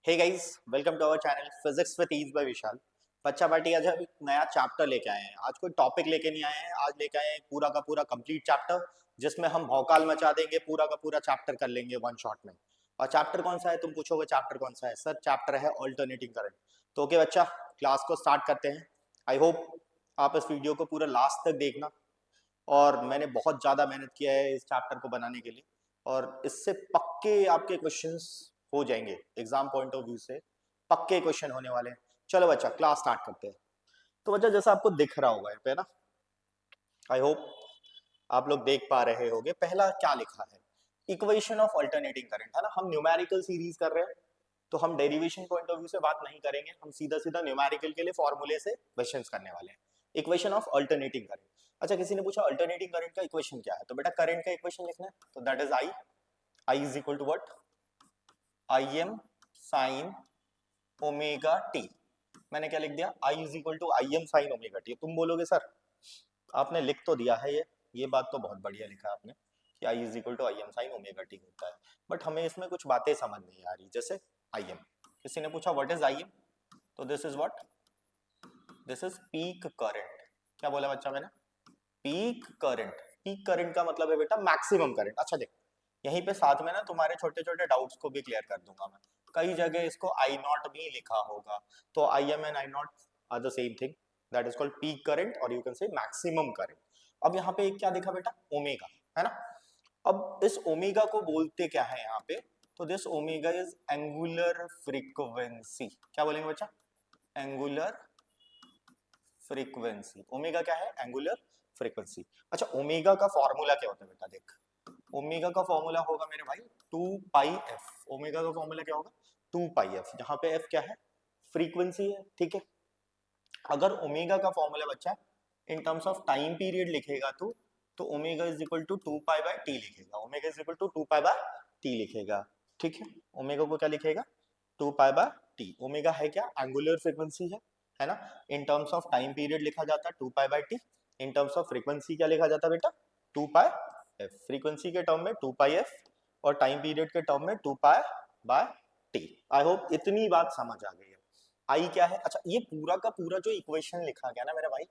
Hey guys, welcome to our channel physics with ease by Vishal. बच्चा party आज हम एक नया चैप्टर लेके आए हैं। आज कोई टॉपिक लेके नहीं आए हैं, आज लेके आए हैं पूरा का पूरा कंप्लीट चैप्टर, जिसमें हम भौकाल मचा देंगे। पूरा का पूरा चैप्टर कर लेंगे वन शॉट में। और चैप्टर कौन सा है, तुम पूछोगे चैप्टर कौन सा है? सर, चैप्टर है ऑल्टरनेटिंग करंट। तो ओके बच्चा, क्लास को स्टार्ट करते हैं। आई होप आप इस वीडियो को पूरा लास्ट तक देखना। और मैंने बहुत ज़्यादा मेहनत किया है इस चैप्टर को बनाने के लिए, और इससे पक्के आपके क्वेश्चंस हो जाएंगे। एग्जाम पॉइंट ऑफ व्यू से पक्के क्वेश्चन होने वाले हैं। चलो बच्चा, क्लास स्टार्ट करते हैं। तो बच्चा, जैसा आपको दिख रहा होगा यहाँ पे ना, आई होप आप लोग देख पा रहे होगे, पहला क्या लिखा है? इक्वेशन ऑफ अल्टरनेटिंग करंट, है ना। हम न्यूमेरिकल सीरीज कर रहे हैं, तो हम डेरिवेशन पॉइंट ऑफ व्यू से बात नहीं करेंगे। हम सीधा सीधा न्यूमेरिकल के लिए फॉर्मूले से क्वेश्चंस करने वाले हैं। Equation of alternating current. अच्छा, किसी ने पूछा अल्टरनेटिंग करंट का इक्वेशन क्या है, तो बेटा करंट का इक्वेशन लिखना है। तो that is I is equal to what? I M sine omega t. मैंने क्या लिख दिया? I is equal to I M sine omega t. तुम बोलोगे सर आपने लिख तो दिया है ये बात तो बहुत बढ़िया लिखा है आपने कि I is equal to I M sine omega t होता है, बट हमें इसमें कुछ बातें समझ नहीं आ रही। जैसे आई एम, किसी ने पूछा व्हाट इज आई एम, तो this is what? This is peak current. क्या बोला बच्चा मैंने? Peak current. पीक करंट का मतलब है बेटा मैक्सिमम करंट। अच्छा देख, यहीं पे साथ में ना तुम्हारे छोटे छोटे डाउट्स को भी क्लियर कर दूंगा मैं। कई जगह इसको आई नॉट भी लिखा होगा, तो I M and I not are the same thing. That is called peak current, और you can say maximum current. अब यहाँ पे एक क्या दिखा बेटा? ओमेगा, है ना। अब इस ओमेगा को बोलते क्या है यहाँ पे? तो this omega is angular frequency. क्या बोलेंगे बच्चा? Angular frequency. ओमेगा क्या है? Angular frequency. अच्छा, ओमेगा का फॉर्मूला क्या होता है बेटा? देख, ओमेगा का फॉर्मूला होगा मेरे भाई 2 पाई एफ। ओमेगा का फॉर्मूला क्या होगा? 2 पाई एफ, जहां पे एफ क्या है? फ्रीक्वेंसी है, ठीक है। अगर ओमेगा का फॉर्मूला बच्चा in terms of time period लिखेगा तो omega is equal to 2 pi by t लिखेगा। Omega is equal to 2 pi by t लिखेगा, ठीक है। ओमेगा को क्या लिखेगा? 2 पाई बाय टी। ओमेगा है क्या? एंगुलर फ्रीक्वेंसी है ना। इन टर्म्स ऑफ टाइम पीरियड लिखा जाता है 2 pi by T. In terms of frequency क्या लिखा जाता है बेटा? 2 पाई एफ। फ्रीक्वेंसी के टर्म में 2 पाई एफ, और टाइम पीरियड के टर्म में 2 pi by T. I hope इतनी बात समझ आ गई है। आई क्या है? अच्छा, ये पूरा का पूरा जो इक्वेशन लिखा गया ना मेरा भाई,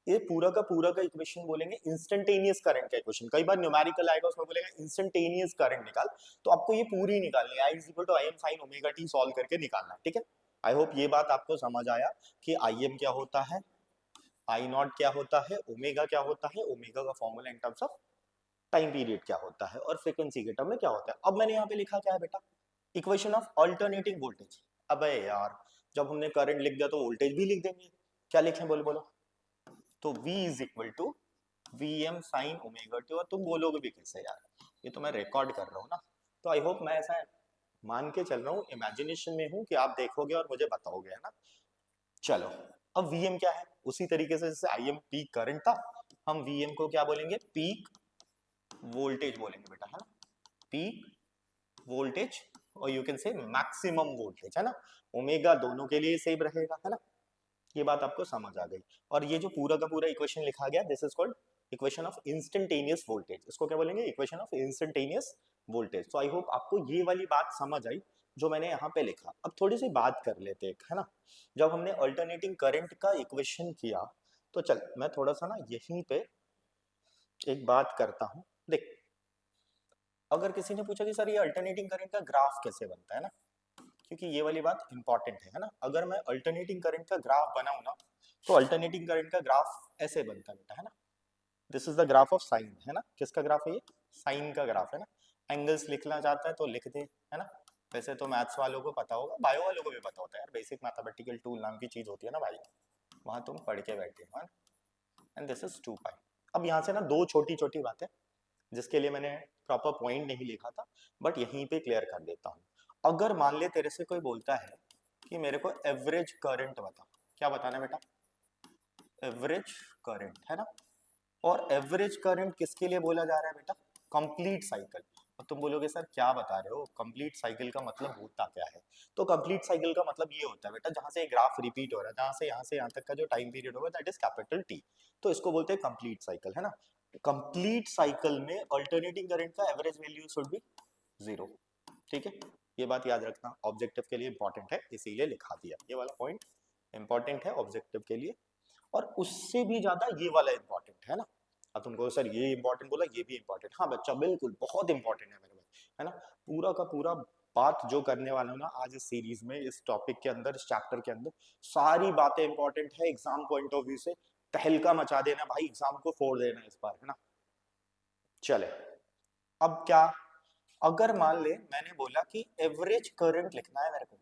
ये पूरा का इक्वेशन बोलेंगे इंस्टेंटेनियस करंट का इक्वेशन। कई बार न्यूमेरिकल आएगा, उसमें बोलेगा इंस्टेंटेनियस करंट निकाल, तो आपको ये पूरी निकालनी है। I is equal to I M sine omega t solve करके निकालना है, ठीक है। आई होप ये बात आपको समझ आया कि आई एम क्या होता है, आई नॉट क्या होता है, ओमेगा क्या होता है, ओमेगा का formula in terms of time period क्या होता है, और फ्रीक्वेंसी के टर्म में क्या होता है। अब मैंने यहाँ पे लिखा क्या है बेटा? Equation of alternating voltage. अबे यार, जब हमने करंट लिख दिया तो वोल्टेज भी लिख देंगे। क्या लिखें, बोलो बोलो? तो V is equal to V M sine omega T. और तुम बोलोगे भी कैसे यार, ये तो मैं रिकॉर्ड कर रहा हूँ ना। तो आई होप मैं ऐसा मान के चल रहा हूँ, इमेजिनेशन में हूँ कि आप देखोगे और मुझे बताओगे, है ना। चलो, अब Vm क्या है? उसी तरीके से जैसे आई एम पीक करंट था, हम Vm को क्या बोलेंगे? पीक वोल्टेज बोलेंगे बेटा, है ना। पीक वोल्टेज, और you can say maximum voltage, है ना। ओमेगा दोनों के लिए सेम रहेगा, है ना। ये बात आपको समझ आ गई। और ये जो पूरा का पूरा इक्वेशन लिखा गया, this is called equation of instantaneous voltage. इसको क्या बोलेंगे? Equation of instantaneous voltage. तो आई होप आपको ये वाली बात समझ आई जो मैंने यहाँ पे लिखा। अब थोड़ी सी बात कर लेते हैं, है ना। जब हमने अल्टरनेटिंग करंट का इक्वेशन किया, तो चल मैं थोड़ा सा ना यहीं पे एक बात करता हूँ। देख, अगर किसी ने पूछा कि सर ये अल्टरनेटिंग करंट का ग्राफ कैसे बनता है ना, क्योंकि ये वाली बात इंपॉर्टेंट है ना। अगर मैं अल्टरनेटिंग करंट का ग्राफ बनाऊं ना, तो अल्टरनेटिंग करंट का ग्राफ ऐसे बनता है बेटा, है ना। This is the graph of sine, है ना। किसका ग्राफ है ये? साइन का ग्राफ, है ना। एंगल्स लिखना चाहता है तो लिख दे, है ना। वैसे तो मैथ्स वालों को पता होगा, बायो वालों को भी पता होता है यार। बेसिक मैथमेटिकल टूल नाम की चीज होती है ना भाई, वहां तुम पढ़ के बैठे हो। एंड दिस इज 2 पाई। अब यहाँ से ना दो छोटी छोटी बातें, जिसके लिए मैंने प्रॉपर पॉइंट नहीं लिखा था, बट यहीं पे क्लियर कर देता हूँ। अगर मान ले तेरे से कोई बोलता है कि मेरे को एवरेज करंट बता, क्या बताना बेटा? एवरेज करंट, है ना। और एवरेज करंट किसके लिए बोला जा रहा है बेटा? Complete cycle. अब तुम बोलोगे सर क्या बता रहे हो, कंप्लीट साइकिल का मतलब होता क्या है? तो कंप्लीट साइकिल का मतलब ये होता है बेटा, जहां से ग्राफ रिपीट हो रहा है, जहां से यहाँ तक का जो टाइम पीरियड होगा, दैट इज कैपिटल टी। तो इसको बोलते हैं कंप्लीट साइकिल, है ना। कंप्लीट साइकिल में अल्टरनेटिंग करंट का एवरेज वैल्यू शुड बी 0, ठीक है। ये बात याद रखना, ऑब्जेक्टिव के लिए इंपॉर्टेंट है इसीलिए लिखा दिया, ये वाला पॉइंट इंपॉर्टेंट है ऑब्जेक्टिव के लिए, और उससे भी ज्यादा ये वाला इंपॉर्टेंट है ना। अब तुमको सर ये इंपॉर्टेंट बोला, ये भी इंपॉर्टेंट, हाँ बच्चा बिल्कुल बहुत इंपॉर्टेंट है मेरे भाई, है ना। पूरा का पूरा बात जो करने वाला हूँ ना आज इस सीरीज में, इस टॉपिक के अंदर, इस चैप्टर के अंदर, सारी बातें इंपॉर्टेंट है एग्जाम पॉइंट ऑफ व्यू से। तहलका मचा देना भाई, एग्जाम को फोड़ देना इस बार, है ना। चले, अब क्या, अगर मान ले मैंने बोला कि एवरेज करंट लिखना है मेरे को,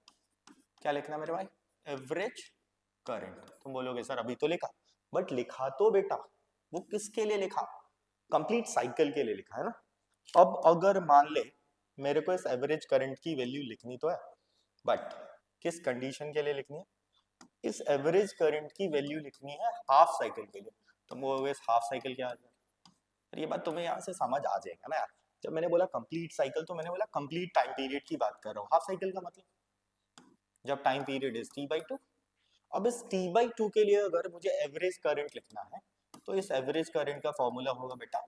क्या लिखना है मेरे भाई, एवरेज करंट। तुम बोलोगे सर अभी तो लिखा, बट लिखा तो बेटा वो किसके लिए लिखा, कंप्लीट साइकिल के लिए लिखा है ना। अब अगर मान ले मेरे को इस एवरेज करंट की वैल्यू लिखनी तो है, बट किस कंडीशन के लिए लिखनी है, इस एवरेज करंट की वैल्यू लिखनी है हाफ साइकिल के लिए। तुम बोलोगे हाफ साइकिल क्या है, ये बात तुम्हें यहाँ से समझ आ जाएगा ना यार। जब मैंने बोला कंप्लीट साइकिल तो मैंने बोला कंप्लीट टाइम पीरियड की बात कर रहा हूँ, हाफ साइकिल का मतलब जब टाइम पीरियड इज t/2। अब इस t/2 के लिए अगर मुझे एवरेज करंट लिखना है तो इस एवरेज करंट का फॉर्मूला होगा बेटा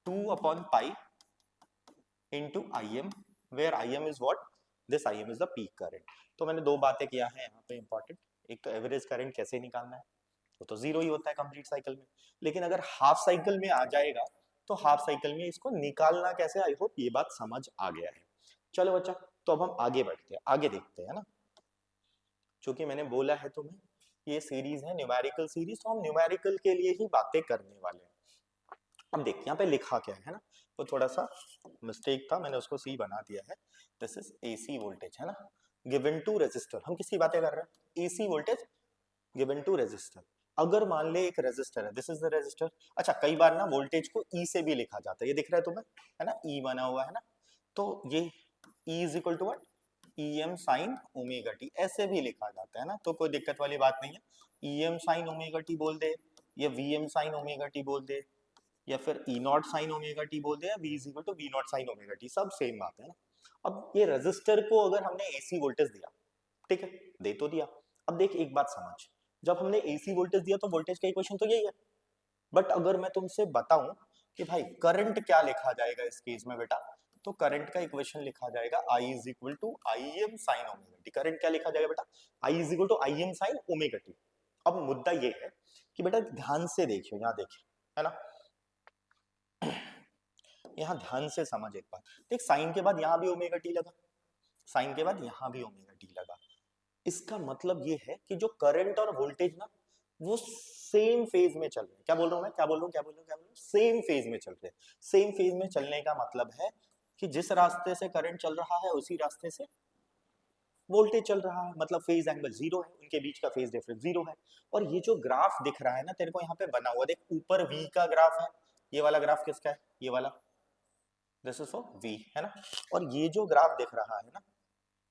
2/π into Im, where Im is what, this Im is the peak current। तो मैंने दो बातें किया है यहाँ पे इंपॉर्टेंट, एक तो एवरेज करंट कैसे निकालना है, वो तो जीरो ही होता है कंप्लीट साइकिल में, लेकिन अगर हाफ साइकिल में आ जाएगा तो हाफ साइकिल में इसको निकालना कैसे, आई होप ये बात समझ आ गया है। चलो बच्चा, तो अब हम आगे बढ़ते हैं, आगे देखते हैं ना। क्योंकि मैंने बोला है तुम्हें ये सीरीज है न्यूमेरिकल सीरीज, तो हम न्यूमेरिकल के लिए ही बातें करने वाले हैं। अब देख यहाँ पे लिखा क्या है ना, वो थोड़ा सा मिस्टेक था, मैंने उसको सी बना दिया है। दिस इज एसी वोल्टेज, है ना, गिवन टू रेजिस्टर। हम किसकी बातें कर रहे हैं, AC voltage given to resistor. अगर मान ले एक रेजिस्टर है, दिस इज द रेजिस्टर। अच्छा कई बार ना वोल्टेज को ई से भी लिखा जाता है, ये दिख रहा है तुम्हें, है ना, ई बना हुआ है ना, तो ये E is equal to what, E M sine omega T, ऐसे भी लिखा जाता है ना, तो कोई दिक्कत वाली बात नहीं है। E M sine omega T बोल दे, या V M sine omega T बोल दे, या फिर E not sine omega T बोल दे, या V is equal to V not sine omega T, सब सेम बात है ना। अब ये रेजिस्टर को अगर हमने एसी वोल्टेज दिया, ठीक है, दे तो दिया। अब देख एक बात समझ, जब हमने एसी वोल्टेज दिया तो वोल्टेज का इक्वेशन तो यही है, बट अगर मैं तुमसे बताऊं कि भाई करंट क्या लिखा जाएगा इस केस में बेटा, तो करंट का इक्वेशन लिखा जाएगा I is equal to I M sine omega T. Current क्या लिखा जाएगा बेटा, I is equal to I M sine omega T. अब मुद्दा ये है कि बेटा ध्यान से देखियो, यहाँ देखिए, है ना, यहाँ ध्यान से समझ एक बात, देख साइन के बाद यहाँ भी ओमेगा टी लगा, साइन के बाद यहाँ भी ओमेगा टी लगा, इसका मतलब ये है कि जो करंट और वोल्टेज ना वो सेम फेज में चल रहे हैं। क्या बोल रहा हूं मैं, क्या बोल रहा हूँ, क्या बोल रहा हूँ, क्या बोल रहा हूँ, सेम फेज में चल रहे हैं। सेम फेज में चलने का मतलब है कि जिस रास्ते से करंट चल रहा है उसी रास्ते से वोल्टेज चल रहा है, मतलब फेज एंगल जीरो है, उनके बीच का फेज डिफरेंस जीरो है। और ये जो ग्राफ दिख रहा है ना तेरे को यहाँ पे बना हुआ, देख ऊपर V का ग्राफ है, ये वाला ग्राफ किसका है, ये वाला, दिस इज फॉर V, है ना। और ये जो ग्राफ दिख रहा है ना,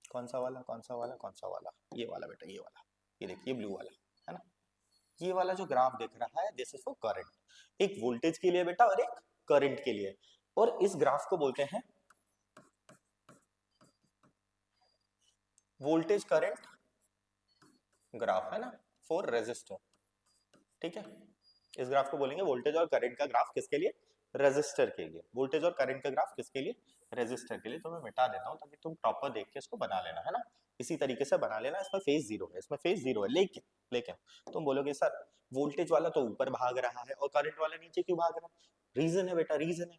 कौन सा वाला, कौन सा वाला, कौन सा वाला, ये वाला बेटा, ये वाला, ये देखिए ब्लू वाला, है ना, ये वाला जो ग्राफ दिख रहा है दिस इज फॉर करंट, एक वोल्टेज के लिए बेटा और एक करंट के लिए। और इस ग्राफ को बोलते हैं वोल्टेज करंट ग्राफ, है ना, फॉर रेजिस्टर, ठीक है। इस ग्राफ को बोलेंगे वोल्टेज और करंट का ग्राफ, किसके लिए, रेजिस्टर के लिए। वोल्टेज और करंट का ग्राफ किसके लिए, रेजिस्टर के लिए। तो मैं मिटा देता हूं ताकि तुम प्रॉपर देख के इसको बना लेना, है ना, इसी तरीके से बना लेना। इसमें फेज जीरो है, इसमें फेज जीरो है, लेकिन लेकिन तुम बोलोगे सर वोल्टेज वाला तो ऊपर भाग रहा है और करंट वाला नीचे क्यों भाग रहा है, रीजन है बेटा, रीजन है।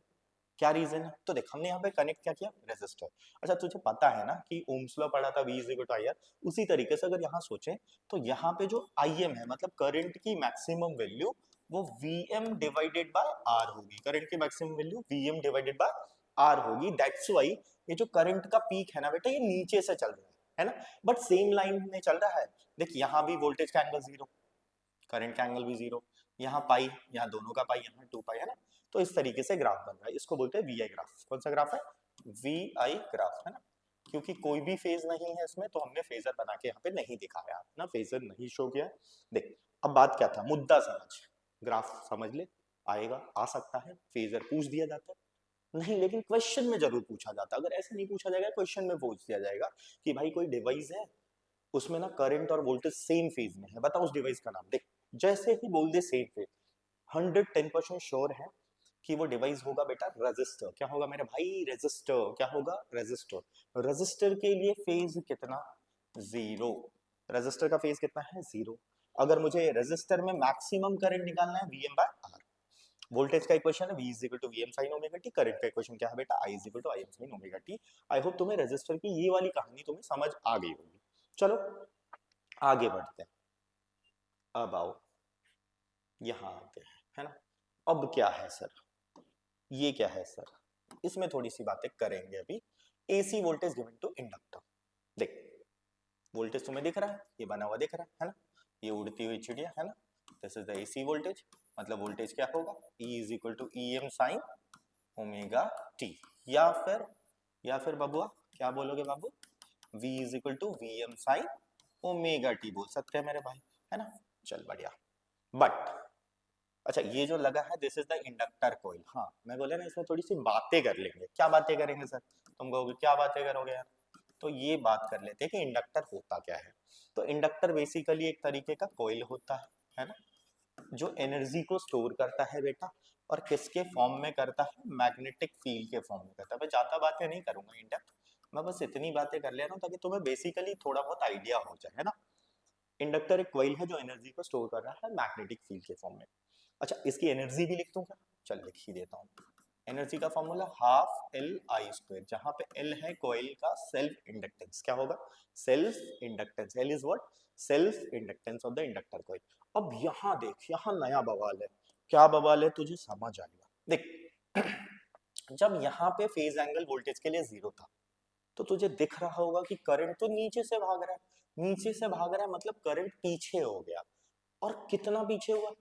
क्या रीजन है, तो देख हमने यहाँ पे कनेक्ट क्या किया, रेजिस्टर। अच्छा तुझे पता है ना कि ओम्स लॉ पढ़ा था, V is equal to I R, उसी तरीके से अगर यहाँ सोचे तो यहाँ पे जो Im है, मतलब करंट की मैक्सिमम वैल्यू, वो Vm डिवाइडेड बाय R होगी। करंट की maximum value Vm divided by R होगी। दैट्स व्हाई ये जो करंट का पीक है ना बेटा, ये नीचे से चल रहा है ना, बट सेम लाइन में चल रहा है। देख यहाँ भी वोल्टेज का एंगल जीरो, करंट का एंगल भी जीरो, यहाँ पाई, यहाँ दोनों का पाई, यहाँ 2 पाई, है ना। तो इस तरीके से ग्राफ बन रहा है, इसको बोलते हैं वी आई ग्राफ। कौन सा ग्राफ है, वी आई ग्राफ, है ना। क्योंकि कोई भी फेज नहीं है इसमें, तो हमने फेजर बना के यहाँ पे नहीं दिखाया ना, फेजर नहीं शो किया। देख अब बात क्या था, मुद्दा समझ, ग्राफ समझ ले, आएगा, आ सकता है, फेजर पूछ दिया जाता है नहीं, लेकिन क्वेश्चन में जरूर पूछा जाता है। अगर ऐसे नहीं पूछा जाएगा, क्वेश्चन में पूछ दिया जाएगा कि भाई कोई डिवाइस है, उसमें ना करंट और वोल्टेज सेम फेज में है, बता उस डिवाइस का नाम। देख जैसे ही बोल दे सेम फेज, 110% श्योर है कि वो डिवाइस होगा बेटा रेजिस्टर। क्या होगा मेरे भाई? रेजिस्टर। क्या होगा? रेजिस्टर। रेजिस्टर के लिए फेज कितना? जीरो। रेजिस्टर का फेज कितना है? जीरो। अगर मुझे रेजिस्टर में मैक्सिमम करंट निकालना है वीएम बाय आर। वोल्टेज का इक्वेशन है V is equal to VM sine omega T. Current का इक्वेशन क्या है बेटा? I is equal to Im sine omega T. I hope तुम्हें रेजिस्टर की ये वाली कहानी तुम्हें समझ आ गई होगी। चलो आगे बढ़ते हैं। अब आओ यहाँ आते हैं, है ना। अब क्या है सर? ये क्या है सर? इसमें थोड़ी सी बातें करेंगे अभी। AC voltage given to inductor. देख वोल्टेज तुम्हें दिख रहा है, ये बना हुआ दिख रहा है ना, ये उड़ती हुई चिड़िया है ना। This is the AC voltage. मतलब वोल्टेज क्या होगा? E is equal to Em sine omega T. या फिर बबुआ क्या बोलोगे बाबू? V is equal to Vm sine omega T बोल सकते हैं मेरे भाई, है ना। चल बढ़िया। बट अच्छा ये जो लगा है this is the inductor coil. हाँ मैं बोला ना इसमें थोड़ी सी बातें कर लेंगे। क्या बातें करेंगे सर? तुम कहोगे क्या बातें करोगे यार? तो ये बात कर लेते हैं कि इंडक्टर होता क्या है। तो इंडक्टर बेसिकली एक तरीके का कॉइल होता है ना, जो एनर्जी को स्टोर करता है बेटा। और किसके फॉर्म में करता है? मैग्नेटिक फील्ड के फॉर्म में करता है। मैं ज्यादा बातें नहीं करूंगा इन डेप्थ, मैं बस इतनी बातें कर ले रहा हूँ ताकि तुम्हें बेसिकली थोड़ा बहुत आइडिया हो जाए, है ना। इंडक्टर एक कॉइल है जो एनर्जी को स्टोर कर रहा है मैग्नेटिक फील्ड के फॉर्म में। अच्छा इसकी एनर्जी भी लिख दूं क्या? चल लिख ही देता हूँ। एनर्जी का formula half L I square, जहां पे एल है कॉइल का सेल्फ इंडक्टेंस। क्या होगा? Self inductance. L is what? Self inductance of the inductor coil. अब यहाँ देख, यहाँ नया बवाल है। क्या बवाल है तुझे समझ आएगा। देख जब यहाँ पे फेज एंगल वोल्टेज के लिए जीरो था, तो तुझे दिख रहा होगा कि करंट तो नीचे से भाग रहा है। नीचे से भाग रहा है मतलब करंट पीछे हो गया। और कितना पीछे हुआ?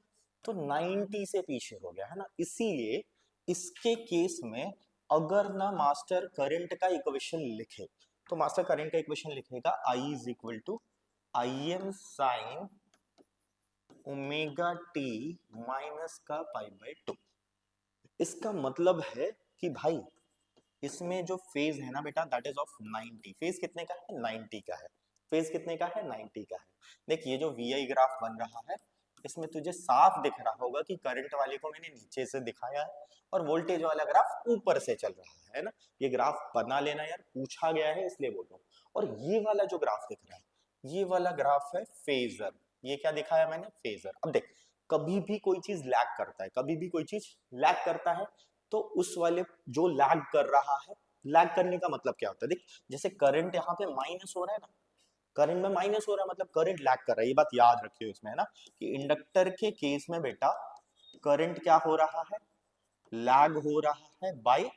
तो 90 से पीछे हो गया, है ना। इसीलिए इसके केस में अगर ना मास्टर करंट का इक्वेशन लिखे, तो मास्टर करंट का इक्वेशन लिखेगा I is equal to Im sine omega T minus का पाई बाय टू। इसका मतलब है कि भाई इसमें जो फेज है ना बेटा दैट इज ऑफ 90। फेज कितने का है? 90 का है। फेज कितने का है? 90 का है। देख ये जो VI ग्राफ बन रहा है, इसमें तुझे साफ दिख रहा होगा कि करंट वाले को मैंने नीचे से दिखाया है और वोल्टेज वाला ग्राफ ऊपर से चल रहा है ना। ये ग्राफ बना लेना यार, पूछा गया है इसलिए बोल रहा हूँ। और ये वाला जो ग्राफ दिख रहा है, ये वाला ग्राफ है फेजर। ये क्या दिखाया मैंने? फेजर। अब देख कभी भी कोई चीज लैग करता है, कभी भी कोई चीज लैग करता है, तो उस वाले जो लैग कर रहा है, लैग करने का मतलब क्या होता है? देख जैसे करंट यहाँ पे माइनस हो रहा है ना, करंट में माइनस हो रहा है मतलब करंट लैग कर रहा है। ये बात याद रखियो इसमें, है ना, कि इंडक्टर के केस में बेटा करंट क्या हो रहा है? लैग हो रहा है by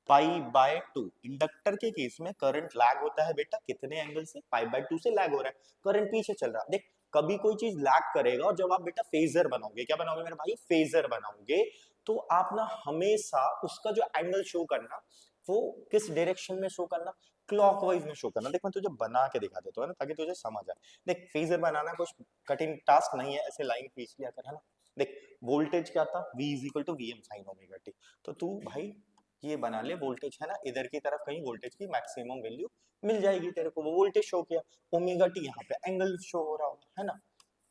pi by two. Inductor के केस में करंट लैग होता है बेटा कितने एंगल से? पाई बाय टू से लैग हो रहा है, करंट पीछे चल रहा है। देख कभी कोई चीज लैग करेगा और जब आप बेटा फेजर बनाओगे, क्या बनाओगे मेरे भाई? फेजर बनाओगे, तो आप ना हमेशा उसका जो एंगल शो करना, वो किस डायरेक्शन में शो करना? क्लॉकवाइज में शो करना। देख मैं तुझे बना के दिखा देता हूँ ना ताकि तुझे समझ आए। देख फेजर बनाना कुछ कठिन टास्क नहीं है, ऐसे लाइन खींच लिया कर, है ना। देख वोल्टेज क्या था? V is equal to Vm sine omega T. तो तू भाई ये बना ले, वोल्टेज है ना, इधर की तरफ कहीं वोल्टेज की मैक्सिमम वैल्यू मिल जाएगी तेरे को। वो वोल्टेज शो किया, ओमेगा टी यहाँ पे एंगल शो हो रहा होगा, है ना।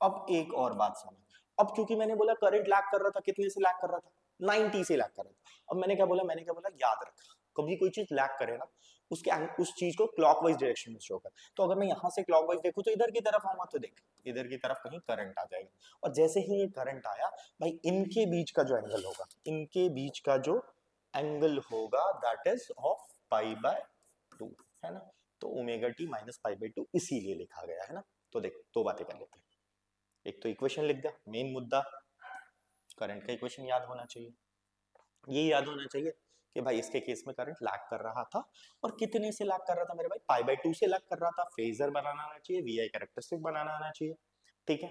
अब एक और बात समझ। अब क्योंकि मैंने बोला करंट लैग कर रहा था, कितने से लैग कर रहा था? 90 से लैग कर रहा था। अब मैंने क्या बोला? याद रख, कभी कोई चीज लैग करे ना, उसके उस चीज को क्लॉकवाइज डायरेक्शन में शो कर। तो अगर मैं यहाँ से क्लॉकवाइज देखूं तो इधर की तरफ आऊंगा, तो देख इधर की तरफ कहीं करंट आ जाएगा। और जैसे ही ये करंट आया भाई, इनके बीच का जो एंगल होगा, इनके बीच का जो एंगल होगा that is of pi by two, है ना। तो omega T minus pi by two इसीलिए लिखा गया है ना। तो देख दो बातें कर लेते हैं। एक तो इक्वेशन लिख दिया, मेन मुद्दा करंट का इक्वेशन याद होना चाहिए। ये याद होना चाहिए कि भाई इसके केस में करंट लैग कर रहा था, और कितने से लैग कर रहा था मेरे भाई? पाई बाय टू से लैग कर रहा था। फेजर बनाना आना चाहिए, VI कैरेक्टरिस्टिक बनाना आना चाहिए, ठीक है।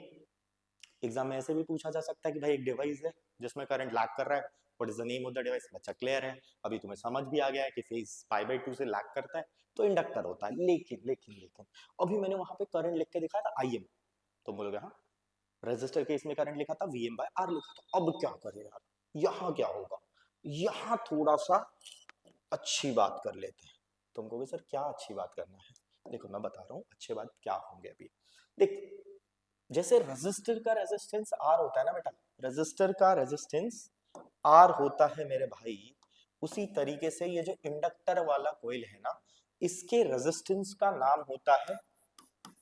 एग्जाम में ऐसे भी पूछा जा सकता है कि भाई एक डिवाइस है जिसमें करंट लैग कर रहा है, what is the name of the device? बच्चा क्लियर है, अभी तुम्हें समझ भी आ गया है कि फेज पाई बाय टू से लैग करता है तो इंडक्टर होता है। लेकिन लेकिन लेकिन अभी मैंने वहां पे करंट लिख के दिखाया था IM, तो बोलोगे हाँ रजिस्टर के इसमें करंट लिखा था Vm बाय आर लिखा था। अब क्या करें यार, यहाँ क्या होगा? यहाँ थोड़ा सा अच्छी बात कर लेते हैं। तुम कहोगे सर क्या अच्छी बात करना है? देखो मैं बता रहा हूँ अच्छी बात क्या होंगे अभी। देख जैसे रेजिस्टर का रेजिस्टेंस R होता है ना बेटा, रेजिस्टर का रेजिस्टेंस आर होता है मेरे भाई, उसी तरीके से ये जो इंडक्टर वाला कोइल है ना, इसके रेजिस्टेंस का नाम होता है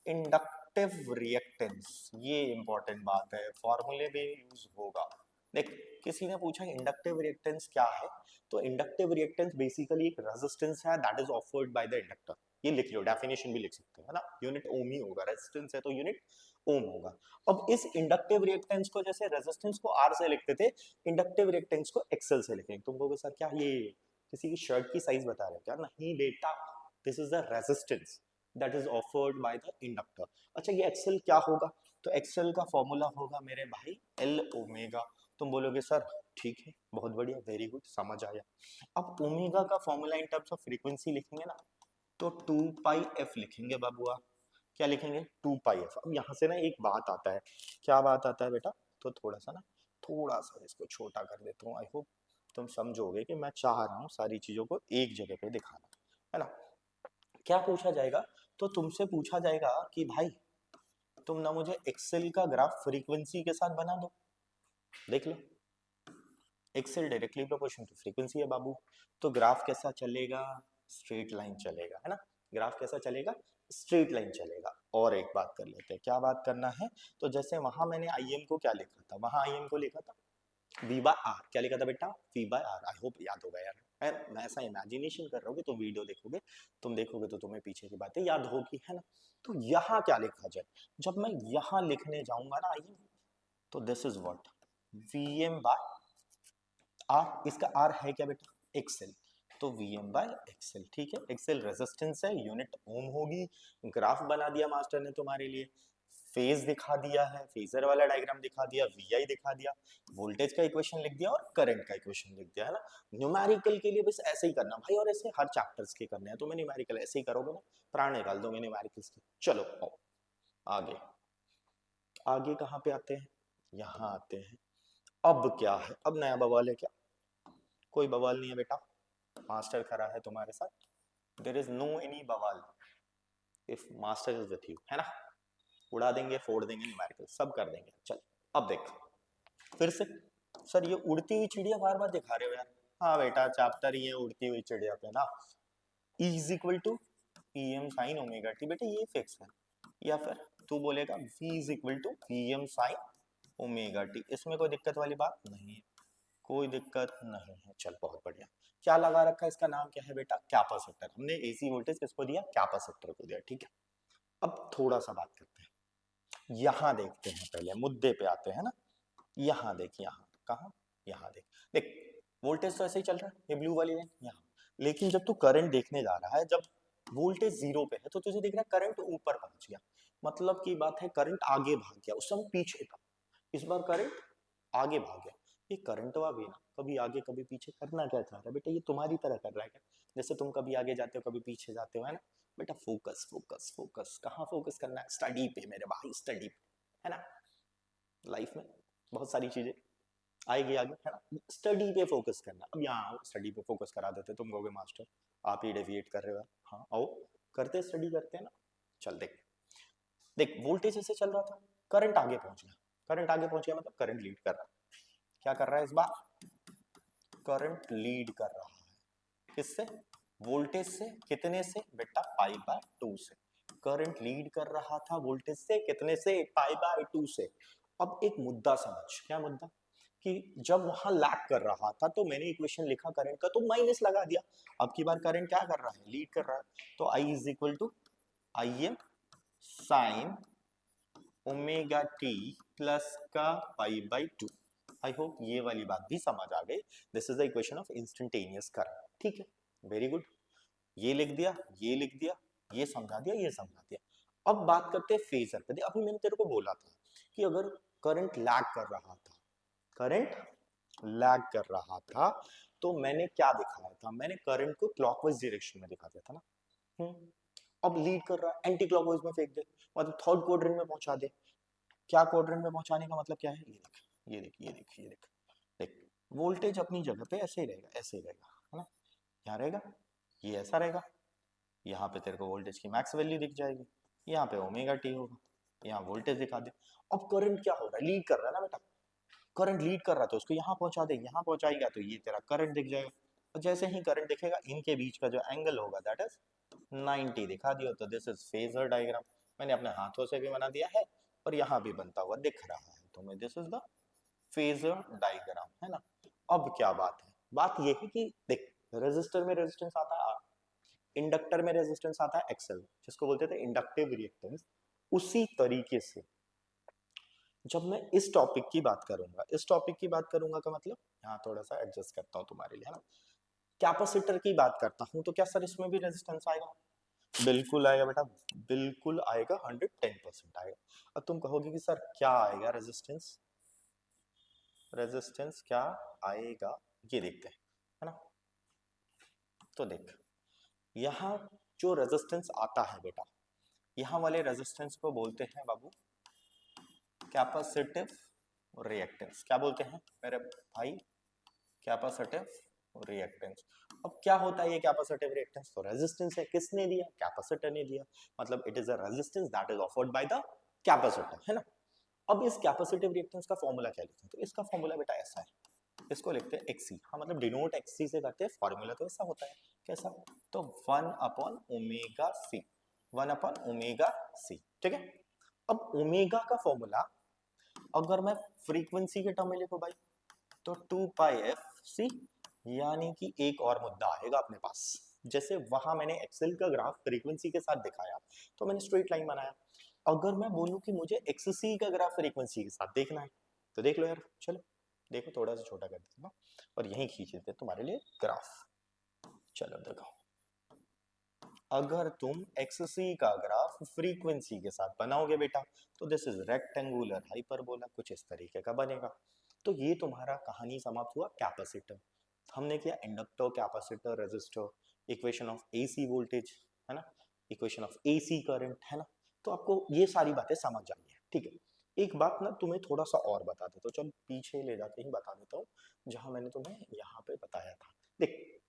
इंडक्टिव रिएक्टेंस। ये इंपॉर्टेंट बात है, फॉर्मूले में यूज होगा। देख, किसी ने पूछा इंडक्टिव रिएक्टेंस क्या है, तो इंडक्टिव रिएक्टेंस बेसिकली एक रेजिस्टेंस है that is offered by the inductor. ये लिख लो, डेफिनेशन भी लिख सकते हो, है ना, यूनिट ओम ही होगा, रेजिस्टेंस है तो यूनिट ओम होगा। अब इस इंडक्टिव रिएक्टेंस को जैसे रेजिस्टेंस को आर से लिखते थे, इंडक्टिव रिएक्टेंस को एक्सएल से लिखेंगे। तुम कहोगे सर क्या ये किसी की शर्ट की साइज बता रहे हो क्या? नहीं बेटा, this is the resistance that is offered by the inductor. अच्छा, ये एक्सएल क्या होगा? तो एक्सएल का फॉर्मूला होगा मेरे भाई एल ओमेगा। तुम बोलोगे सर ठीक है, बहुत बढ़िया, वेरी गुड, समझ आया। अब ओमेगा का formula in terms of frequency लिखेंगे ना, तो 2 पाई एफ लिखेंगे बाबूआ। क्या लिखेंगे? 2 पाई एफ। अब यहाँ से ना एक बात आता है, क्या बात आता है बेटा? तो थोड़ा सा इसको छोटा कर देता हूँ। आई होप तुम समझोगे कि मैं चाह रहा हूँ सारी चीजों को एक जगह पे दिखाना, है ना। क्या पूछा जाएगा? तो तुमसे पूछा जाएगा कि भाई तुम ना मुझे एक्सेल का ग्राफ फ्रीक्वेंसी के साथ बना दो। देख लो, XL directly proportional to frequency है बाबू। तो ग्राफ कैसा चलेगा? स्ट्रेट लाइन चलेगा, है ना। ग्राफ कैसा चलेगा? स्ट्रेट लाइन चलेगा। और एक बात कर लेते हैं, क्या बात करना है? तो जैसे वहां मैंने आई एम को क्या लिखा था, वहां आई एम को लिखा था वी बाय आर। क्या लिखा था बेटा? V by R. I hope याद होगा यार। मैं ऐसा इमेजिनेशन कर रहा हूँ कि तुम वीडियो देखोगे, तुम देखोगे तो तुम्हें पीछे की बातें याद होगी, है ना। तो यहाँ क्या लिखा जाए? जब मैं यहाँ लिखने जाऊंगा ना आई एम, तो this is what, V M by R. इसका आर है क्या बेटा? एक्सएल। तो वी एम बाय एक्सएल, ठीक है। एक्सएल रेजिस्टेंस है, यूनिट ओम होगी। ग्राफ बना दिया मास्टर ने तुम्हारे लिए, फेज दिखा दिया है, फेजर वाला डायग्राम दिखा दिया, वी आई दिखा दिया, वोल्टेज का इक्वेशन लिख दिया और करंट का इक्वेशन लिख दिया, है ना। न्यूमेरिकल के लिए बस ऐसे ही करना भाई, और ऐसे हर चैप्टर्स के करने हैं। तुम्हें न्यूमेरिकल ऐसे ही करोगे ना, प्राण निकाल दोगे न्यूमेरिकल्स के। चलो आओ आगे। आगे कहाँ पे आते हैं? यहाँ आते हैं। अब क्या है? अब नया बवाल है क्या? कोई बवाल नहीं है बेटा, मास्टर खड़ा है तुम्हारे साथ। देयर इज नो एनी बवाल if master is with you, है ना। उड़ा देंगे, फोड़ देंगे, न्यूमेरिकल सब कर देंगे। चल अब देख फिर से। सर ये उड़ती हुई चिड़िया बार बार दिखा रहे हो यार। हाँ बेटा, चैप्टर ही है उड़ती हुई चिड़िया पे ना। E is equal to P M sine omega T, बेटा ये फिक्स है। या फिर तू बोलेगा V is equal to P M sine omega T. इसमें कोई दिक्कत वाली बात नहीं है, कोई दिक्कत नहीं है। चल बहुत बढ़िया। क्या लगा रखा है? इसका नाम क्या है बेटा? कैपेसिटर। हमने एसी वोल्टेज किसको दिया? कैपेसिटर को दिया, ठीक है। अब थोड़ा सा बात करते हैं, यहाँ देखते हैं, पहले मुद्दे पे आते हैं ना। यहाँ देख, यहाँ कहा, यहाँ देख। देख वोल्टेज तो ऐसे ही चल रहा है, ये ब्लू वाली लाइन यहाँ। लेकिन जब तू करंट देखने जा रहा है, जब वोल्टेज जीरो पे है, तो तुझे दिख रहा है करंट ऊपर पहुंच गया। मतलब की बात है, करंट आगे भाग गया, उस समय पीछे था, इस बार करंट आगे भाग गया। ये करंट वा भी ना कभी आगे कभी पीछे करना क्या चाह रहा है बेटा? ये तुम्हारी तरह कर रहा है क्या? जैसे तुम कभी आगे जाते हो कभी पीछे जाते हो, है ना। बेटा फोकस फोकस फोकस, कहाँ फोकस करना है? स्टडी पे मेरे भाई, स्टडी पे, है ना। लाइफ में बहुत सारी चीजें आएगी आगे, है ना। स्टडी पे फोकस करना। अब यहाँ आओ, स्टडी पे फोकस करा देते। तुम कहोगे मास्टर आप ही डेविएट कर रहे हो। हाँ आओ, करते स्टडी करते हैं ना। चल देख, देख वोल्टेज ऐसे चल रहा था, करंट आगे पहुंच गया। करंट आगे पहुंच गया मतलब करंट लीड कर रहा है। क्या कर रहा है इस बार? करंट लीड कर रहा है। किससे? वोल्टेज से। कितने से बेटा? पाई बाय 2 से। करंट लीड कर रहा था वोल्टेज से, कितने से? पाई बाय 2 से। अब एक मुद्दा समझ। क्या मुद्दा? कि जब वहां लैग कर रहा था तो मैंने इक्वेशन लिखा करंट का, तो माइनस लगा दिया। अब की बार करंट क्या कर रहा है? लीड कर रहा है। तो I is equal to I M sine omega t plus का पाई बाई 2। आई होप ये वाली बात भी समझ आ गई। This is the equation of instantaneous current, ठीक है, वेरी गुड। ये लिख दिया, ये लिख दिया, ये समझा दिया, ये समझा दिया। अब बात करते हैं फेजर पे। अभी मैंने तेरे को बोला था कि अगर करंट लैग कर रहा था, करंट लैग कर रहा था, तो मैंने क्या दिखाया था? मैंने करंट को क्लॉकवाइज डायरेक्शन में दिखा दिया था ना। अब लीड कर रहा है, एंटी क्लॉकवाइज में फेंक दे, मतलब थर्ड क्वाड्रेंट में पहुंचा दे। क्या क्वाड्रेंट में पहुंचाने का मतलब क्या है? ये देख, ये देख, ये देख, ये देख। देख वोल्टेज अपनी जगह पे ऐसे ही रहेगा, ऐसे ही रहेगा, है ना। यहाँ रहेगा, ये ऐसा रहेगा। यहाँ पे तेरे को वोल्टेज की मैक्स वैल्यू दिख जाएगी, यहाँ पे ओमेगा टी होगा, यहाँ वोल्टेज दिखा दे। अब करंट क्या हो रहा है? लीड कर रहा है ना बेटा। करंट लीड कर रहा था उसको यहाँ पहुंचा दे, यहाँ पहुंचाएगा तो ये तेरा करंट दिख जाएगा, और जैसे ही करंट दिखेगा इनके बीच का जो एंगल होगा दैट इज 90 दिखा दिया। तो दिस इज फेजर डायग्राम, मैंने अपने हाथों से भी बना दिया है और यहाँ भी बनता हुआ दिख रहा है तुम्हें, this is the phasor diagram, है ना। अब क्या बात है, बात ये है कि देख रेजिस्टर में रेजिस्टेंस आता है R, इंडक्टर में रेजिस्टेंस आता है XL, जिसको बोलते थे इंडक्टिव रिएक्टेंस। उसी तरीके से जब मैं इस टॉपिक की बात करूंगा, इस टॉपिक की बात करूंगा का मतलब यहाँ थोड़ा सा एडजस्ट करता हूँ तुम्हारे लिए, है ना। कैपेसिटर की बात करता हूँ तो क्या सर इसमें भी रेजिस्टेंस आएगा? बिल्कुल आएगा बेटा, बिल्कुल आएगा, 110% आएगा। अब तुम कहोगे कि सर क्या आएगा रेजिस्टेंस, रेजिस्टेंस क्या आएगा, ये देखते हैं, है ना। तो देख यहाँ जो रेजिस्टेंस आता है बेटा, यहाँ वाले रेजिस्टेंस को बोलते हैं बाबू कैपेसिटिव रिएक्टेंस। क्या बोलते हैं मेरे भाई? Capacitive reactance. अब क्या होता है ये कैपेसिटिव रिएक्टेंस? तो रेजिस्टेंस है, किसने दिया? कैपेसिटर ने दिया, मतलब it is a resistance that is offered by the capacitor, है ना। अब इस कैपेसिटिव रिएक्टेंस का फॉर्मूला क्या लिखते हैं? तो इसका फॉर्मूला बेटा ऐसा है, इसको लिखते हैं XC, हाँ मतलब डिनोट XC से करते हैं, फॉर्मूला तो ऐसा होता है, कैसा? तो 1/ओमेगा C, 1/ओमेगा C, ठीक है। अब ओमेगा का फॉर्मूला अगर मैं फ्रीक्वेंसी के टर्म में लिखूं भाई, तो 2πfc, यानी कि एक और मुद्दा आएगा अपने पास। जैसे वहां मैंने एक्सेल का ग्राफ फ्रीक्वेंसी के साथ दिखाया तो मैंने स्ट्रेट लाइन बनाया, अगर मैं बोलूं कि मुझे XC का ग्राफ फ्रीक्वेंसी के साथ देखना है तो देख लो यार, चलो देखो थोड़ा सा छोटा कर देता हूं और यहीं खींच लेते तुम्हारे लिए ग्राफ। चलो देखो, अगर तुम XC का ग्राफ फ्रीक्वेंसी के साथ बनाओगे बेटा तो दिस इज रेक्टेंगुलर हाइपरबोला, कुछ इस तरीके का बनेगा। तो ये तुम्हारा कहानी समाप्त हुआ कैपेसिटर। हमने किया inductor, capacitor, resistor, equation of AC voltage, है ना, इक्वेशन ऑफ AC करंट, है ना। तो आपको ये सारी बातें समझ आई है, ठीक है। एक बात ना तुम्हें थोड़ा सा और बता देता हूँ, चल पीछे ले जाके ही बता देता हूँ जहां मैंने तुम्हें यहाँ पे बताया था। देख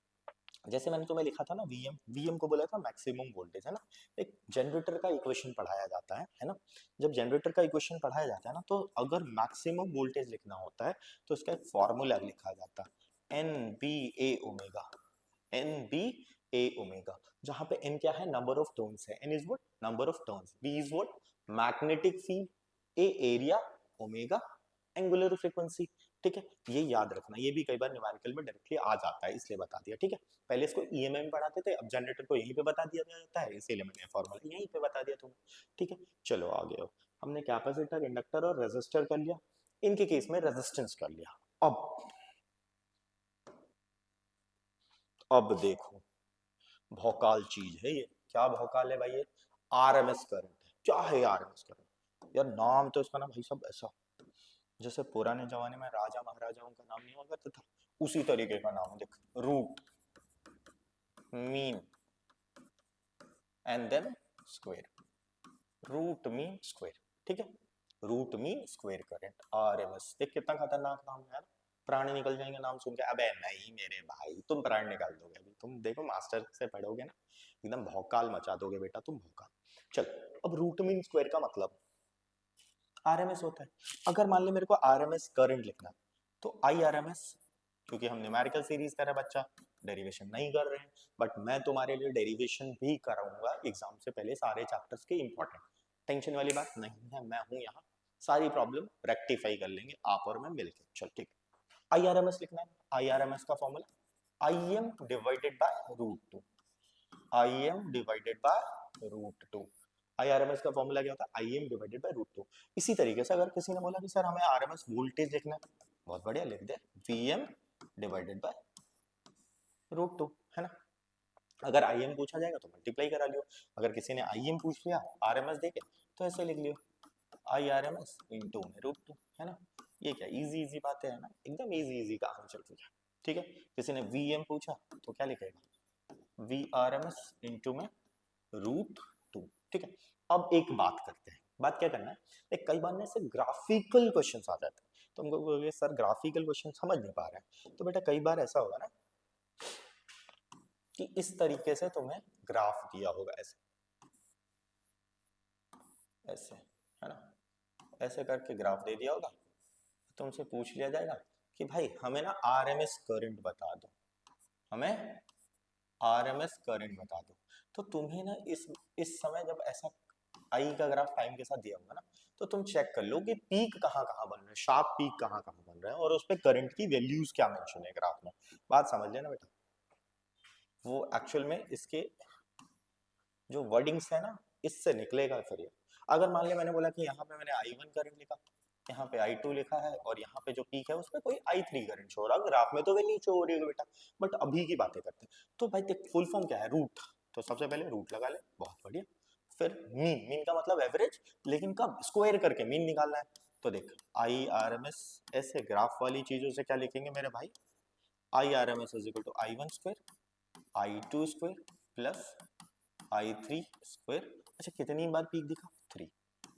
जैसे मैंने तुम्हें लिखा था ना वीएम को बोला था मैक्सिमम वोल्टेज, है ना। एक जनरेटर का इक्वेशन पढ़ाया जाता है ना। जब जनरेटर का इक्वेशन पढ़ाया जाता है ना, तो अगर मैक्सिमम वोल्टेज लिखना होता है तो इसका एक फॉर्मूला लिखा जाता है NBA ओमेगा, NBA ओमेगा, जहां पे N क्या है? नंबर ऑफ टर्न्स है, N is what? Number of turns, B is what? Magnetic field, A area, omega angular frequency, ठीक है। ये याद रखना, ये भी कई बार न्यूमेरिकल में डायरेक्टली आ जाता है, इसलिए बता दिया, ठीक है। पहले इसको ईएमएम पढ़ाते थे, अब जनरेटर को यहीं पे बता दिया जाता है, इसीलिए मैंने फॉर्मूला यहीं पे बता दिया तुम्हें, ठीक है। चलो आगे आओ, हमने कैपेसिटर, इंडक्टर और रेजिस्टर कर लिया, इनके केस में रेजिस्टेंस कर लिया। अब देखो भौकाल चीज है ये। क्या भौकाल है भाई? ये आरएमएस करंट है। क्या है आरएमएस करंट? यार नाम तो इसका ना भाई सब ऐसा, जैसे पुराने जमाने में राजा महाराजाओं का नाम नहीं हुआ करता था, उसी तरीके का नाम है। देख, root, mean and then square, root mean square, ठीक है। Root mean square current, RMS. देख कितना खतरनाक नाम है यार, प्राण निकल जाएंगे नाम सुन के। अबे नहीं मेरे भाई, तुम प्राण निकाल दोगे अभी, तुम देखो मास्टर से पढ़ोगे ना, एकदम भौकाल मचा दोगे बेटा तुम, भौकाल। चल, अब रूट मीन स्क्वायर का मतलब आरएमएस होता है। अगर मान ले मेरे को आरएमएस करंट लिखना, तो आई आरएमएस, क्योंकि हम न्यूमेरिकल सीरीज कर रहे हैं बच्चा, डेरिवेशन नहीं कर रहे हैं, बट मैं तुम्हारे लिए डेरिवेशन भी कराऊंगा एग्जाम से पहले, सारे चैप्टर्स के इंपॉर्टेंट, टेंशन वाली बात नहीं है, मैं हूं यहाँ, सारी प्रॉब्लम रेक्टिफाई कर लेंगे आप और मैं मिलकर। चल ठीक, आई आरएमएस लिखना है, आई आरएमएस का formula I M divided by root two, I M divided by root two. IRMS का फॉर्मूला क्या होता है? I M divided by root two. इसी तरीके से अगर किसी ने बोला कि सर हमें आरएमएस वोल्टेज लिखना है, बहुत बढ़िया, लिख दे VM divided by root two, है ना। अगर आई एम पूछा जाएगा तो मल्टीप्लाई करा लियो, अगर किसी ने आई एम पूछ लिया आरएमएस देके तो ऐसे लिख लियो I R M S into में रूट टू, है ना। ये क्या इजी इजी बातें है ना, एकदम इजी इजी कहानी चल रही है, ठीक है। किसी ने वी एम पूछा तो क्या लिखेगा? V R M S into में रूट टू, ठीक है। अब एक बात करते हैं, बात क्या करना है, एक कई बार ना ऐसे ग्राफिकल क्वेश्चंस आ जाते हैं, तो हमको बोलोगे सर ग्राफिकल क्वेश्चन समझ नहीं पा रहे हैं, तो बेटा कई बार ऐसा होगा ना कि इस तरीके से तुम्हें ग्राफ दिया होगा, ऐसे ऐसे, है ना, ऐसे करके ग्राफ दे दिया होगा, तुमसे पूछ लिया जाएगा कि भाई हमें ना आरएमएस करंट बता दो, हमें आरएमएस करंट बता दो। तो तुम्हें ना इस समय जब ऐसा आई का ग्राफ टाइम के साथ दिया होगा ना, तो तुम चेक कर लो कि पीक कहाँ कहाँ बन रहे हैं, शार्प पीक कहाँ कहाँ बन रहे हैं, और उस पे करंट की वैल्यूज क्या मेंशन है ग्राफ में। बात समझ लेना बेटा, वो एक्चुअल में इसके जो वर्डिंग्स है ना, इससे निकलेगा फिर ये। अगर मान लिया मैंने बोला कि यहाँ पे मैंने I1 करंट लिखा, यहाँ पे I2 लिखा है, और यहाँ पे जो पीक है उस पे कोई I3 करंट शो हो रहा है, ग्राफ में तो वैल्यू शो हो रही है बेटा। बट अभी की बातें करते हैं, तो भाई देख फुल फॉर्म क्या है, रूट। तो सबसे पहले रूट लगा ले, बहुत बढ़िया। फिर मीन, मीन का मतलब एवरेज, लेकिन कब, स्क्वायर करके मीन निकालना है। तो देख IRMS ऐसे ग्राफ वाली चीजों से क्या लिखेंगे मेरे भाई, IRMS is equal to I1 square I2 square plus I3 square. अच्छा कितनी बार पीक दिखा, 3,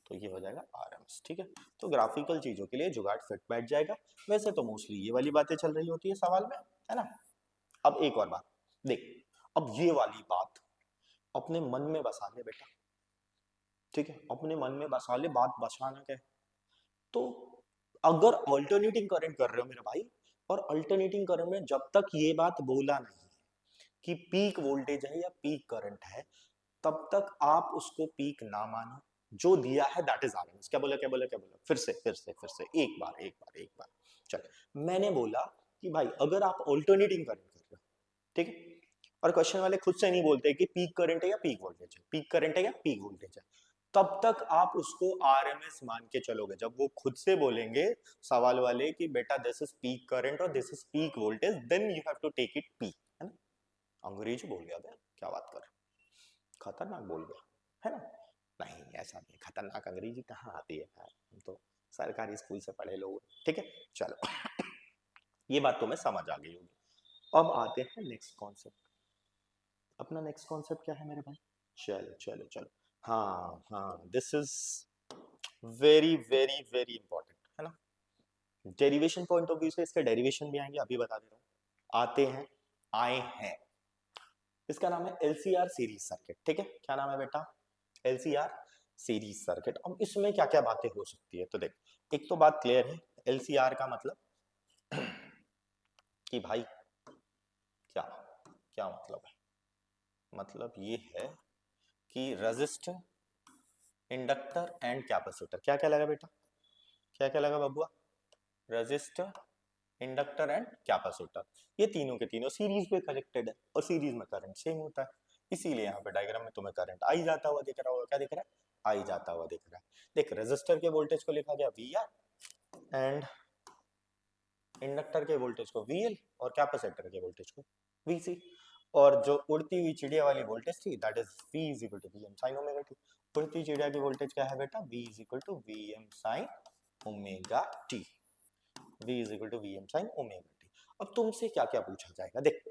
तो ये हो जाएगा आरएमएस। ठीक है, तो ग्राफिकल चीजों के लिए जुगाड़ फिट बैठ जाएगा। वैसे तो मोस्टली ये वाली बातें चल रही होती है सवाल में, है ना। अब एक और बात देख, अब ये वाली बात अपने मन में बसा ले बेटा, ठीक है, अपने मन में बसा ले, बात बसाना क्या है। तो अगर अल्टरनेटिंग करंट कर रहे हो मेरे भाई, और अल्टरनेटिंग करंट में जब तक ये बात बोला नहीं कि पीक वोल्टेज है या पीक करंट है, तब तक आप उसको पीक ना मानो। जो दिया है दैट इज आरएमएस। क्या बोला क्या बोला क्या बोला, फिर से एक बार चल। मैंने बोला कि भाई अगर आप ऑल्टरनेटिंग करंट कर रहे हो, ठीक है, और क्वेश्चन वाले खुद से नहीं बोलते कि पीक करंट है या पीक वोल्टेज है, पीक करंट है या पीक वोल्टेज है, तब तक आप उसको आरएमएस मान के चलोगे। जब वो खुद से बोलेंगे सवाल वाले कि बेटा दिस इज पीक करंट और this is peak voltage, then you have to take it peak, है ना। अंग्रेजी बोल गया बे, क्या बात कर, खतरनाक बोल गया, है ना। नहीं ऐसा नहीं, खतरनाक अंग्रेजी कहाँ आती है यार, हम तो सरकारी स्कूल से पढ़े लोग, ठीक है। चलो ये बात तुम्हें समझ आ गई होगी। अब आते हैं नेक्स्ट कॉन्सेप्ट। अपना नेक्स्ट कॉन्सेप्ट क्या है मेरे भाई, चलो, हाँ हाँ, this is very very very important, है ना। डेरिवेशन पॉइंट ऑफ व्यू से इसके डेरिवेशन भी आएंगे, अभी बता दे रहा हूँ। आते हैं, आए हैं। इसका नाम है एलसीआर सीरीज सर्किट, ठीक है। क्या नाम है बेटा, एलसीआर सीरीज सर्किट। अब इसमें क्या क्या बातें हो सकती है, तो देख एक तो बात क्लियर है, एलसीआर का मतलब कि भाई क्या क्या मतलब है, मतलब ये है कि रेजिस्टर, इंडक्टर एंड कैपेसिटर, क्या क्या लगा बेटा, क्या क्या लगा बबुआ, रेजिस्टर, इंडक्टर एंड कैपेसिटर, ये तीनों के तीनों सीरीज पे कनेक्टेड है, और सीरीज में करंट सेम होता है। इसीलिए यहाँ पे डायग्राम में तुम्हें करंट आई जाता हुआ दिख रहा होगा, क्या दिख रहा है, आई जाता हुआ दिख रहा है। देख रेजिस्टर के वोल्टेज को लिखा गया वी आर, एंड इंडक्टर के वोल्टेज को VL, और कैपेसिटर के वोल्टेज को VC। और जो उड़ती हुई चिड़िया वाली वोल्टेज थी that is V is equal to Vm sin omega t। उड़ती चिड़िया की वोल्टेज क्या है बेटा, V is equal to Vm sin omega t, V is equal to Vm sin omega t। अब तुमसे क्या क्या पूछा जाएगा, देख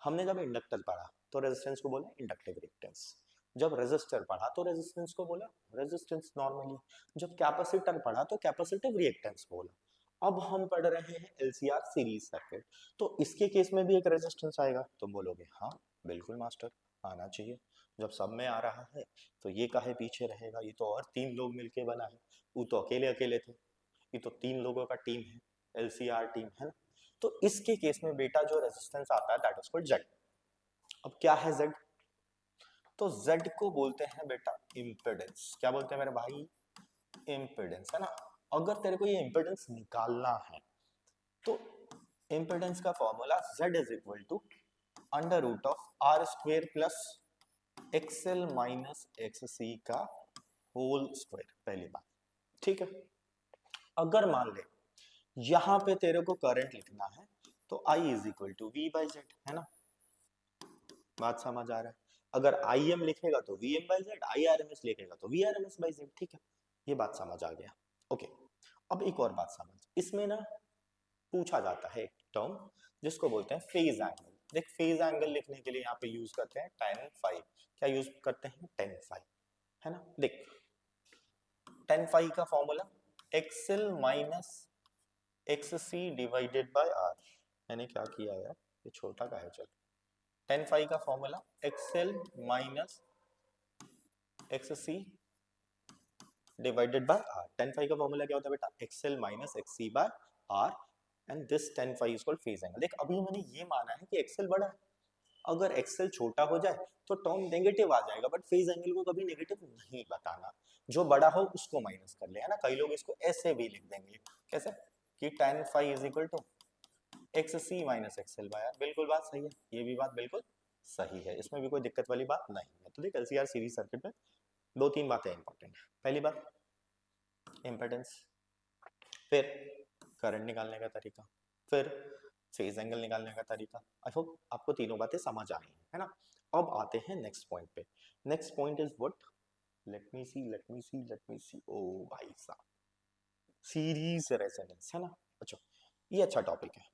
हमने जब इंडक्टर पढ़ा तो रेजिस्टेंस को बोला इंडक्टिव रिएक्टेंस, जब रेजिस्टर पढ़ा तो रेजिस्टेंस को बोला रेजिस्टेंस नॉर्मली, जब कैपेसिटर पढ़ा तो कैपेसिटिव रिएक्टेंस बोला। अब हम पढ़ रहे हैं एलसीआर सीरीज सर्किट, तो इसके केस में भी एक रेजिस्टेंस आएगा। तुम बोलोगे हाँ बिल्कुल मास्टर, आना चाहिए, जब सब में आ रहा है तो ये काहे पीछे रहेगा, ये तो और 3 लोग मिलके बना है, वो तो अकेले अकेले थे, ये तो 3 लोगों का टीम है, एलसीआर टीम है ना। तो इसके केस में बेटा जो रेजिस्टेंस आता है दैट इज कॉल्ड जेड। अब क्या है जेड, तो जेड को बोलते हैं बेटा इम्पिडेंस। क्या बोलते हैं मेरे भाई, इम्पिडेंस, है ना। अगर तेरे को ये इम्पिडेंस निकालना है तो इम्पिडेंस का formula z is equal to under root of R square plus XL minus XC का होल स्क्वायर, पहली बात, ठीक है। अगर मान ले यहां पे तेरे को करंट लिखना है तो I is equal to V by Z, है ना। बात समझ आ रहा है, अगर IM लिखेगा तो VM बाई जेड, IRMS लिखेगा तो VRMS बाई जेड, ठीक है। ये बात समझ आ गया, ओके। अब एक और बात समझ, इसमें ना पूछा जाता है एक टर्म जिसको बोलते हैं फेज एंगल। देख फेज एंगल लिखने के लिए यहाँ पे यूज करते हैं tan फाई, क्या यूज करते हैं, tan फाई, है ना। देख tan फाई का formula XL minus XC divided by R, मैंने क्या किया यार, ये छोटा का है, चल tan फाई का formula XL minus XC divided by R. tan phi का फॉर्मूला क्या होता है बेटा, xl minus xc by R, and this tan phi is called phase angle. देख अभी मैंने ये माना है कि xl बड़ा है, अगर एक्सेल छोटा हो जाए तो टर्म नेगेटिव आ जाएगा, बट फेज एंगल को कभी नेगेटिव नहीं बताना, जो बड़ा हो उसको माइनस कर ले, है ना। कई लोग इसको ऐसे भी लिख देंगे, कैसे कि tan phi is equal to xc minus xl by R. बिल्कुल बात सही है, ये भी बात बिल्कुल सही है, इसमें भी कोई दिक्कत वाली बात नहीं है। तो देख एलसीआर सीरीज सर्किट में दो तीन बातें इंपॉर्टेंट है। पहली बात इम्पेडेंस, फिर करंट निकालने का तरीका, फिर फेज एंगल निकालने का तरीका। आई होप आपको तीनों बातें समझ आ रही है ना। अब आते हैं नेक्स्ट पॉइंट पे। Next point is what, let me see, ओ भाई साहब, सीरीज रेजोनेंस, है ना। अच्छा ये अच्छा टॉपिक है,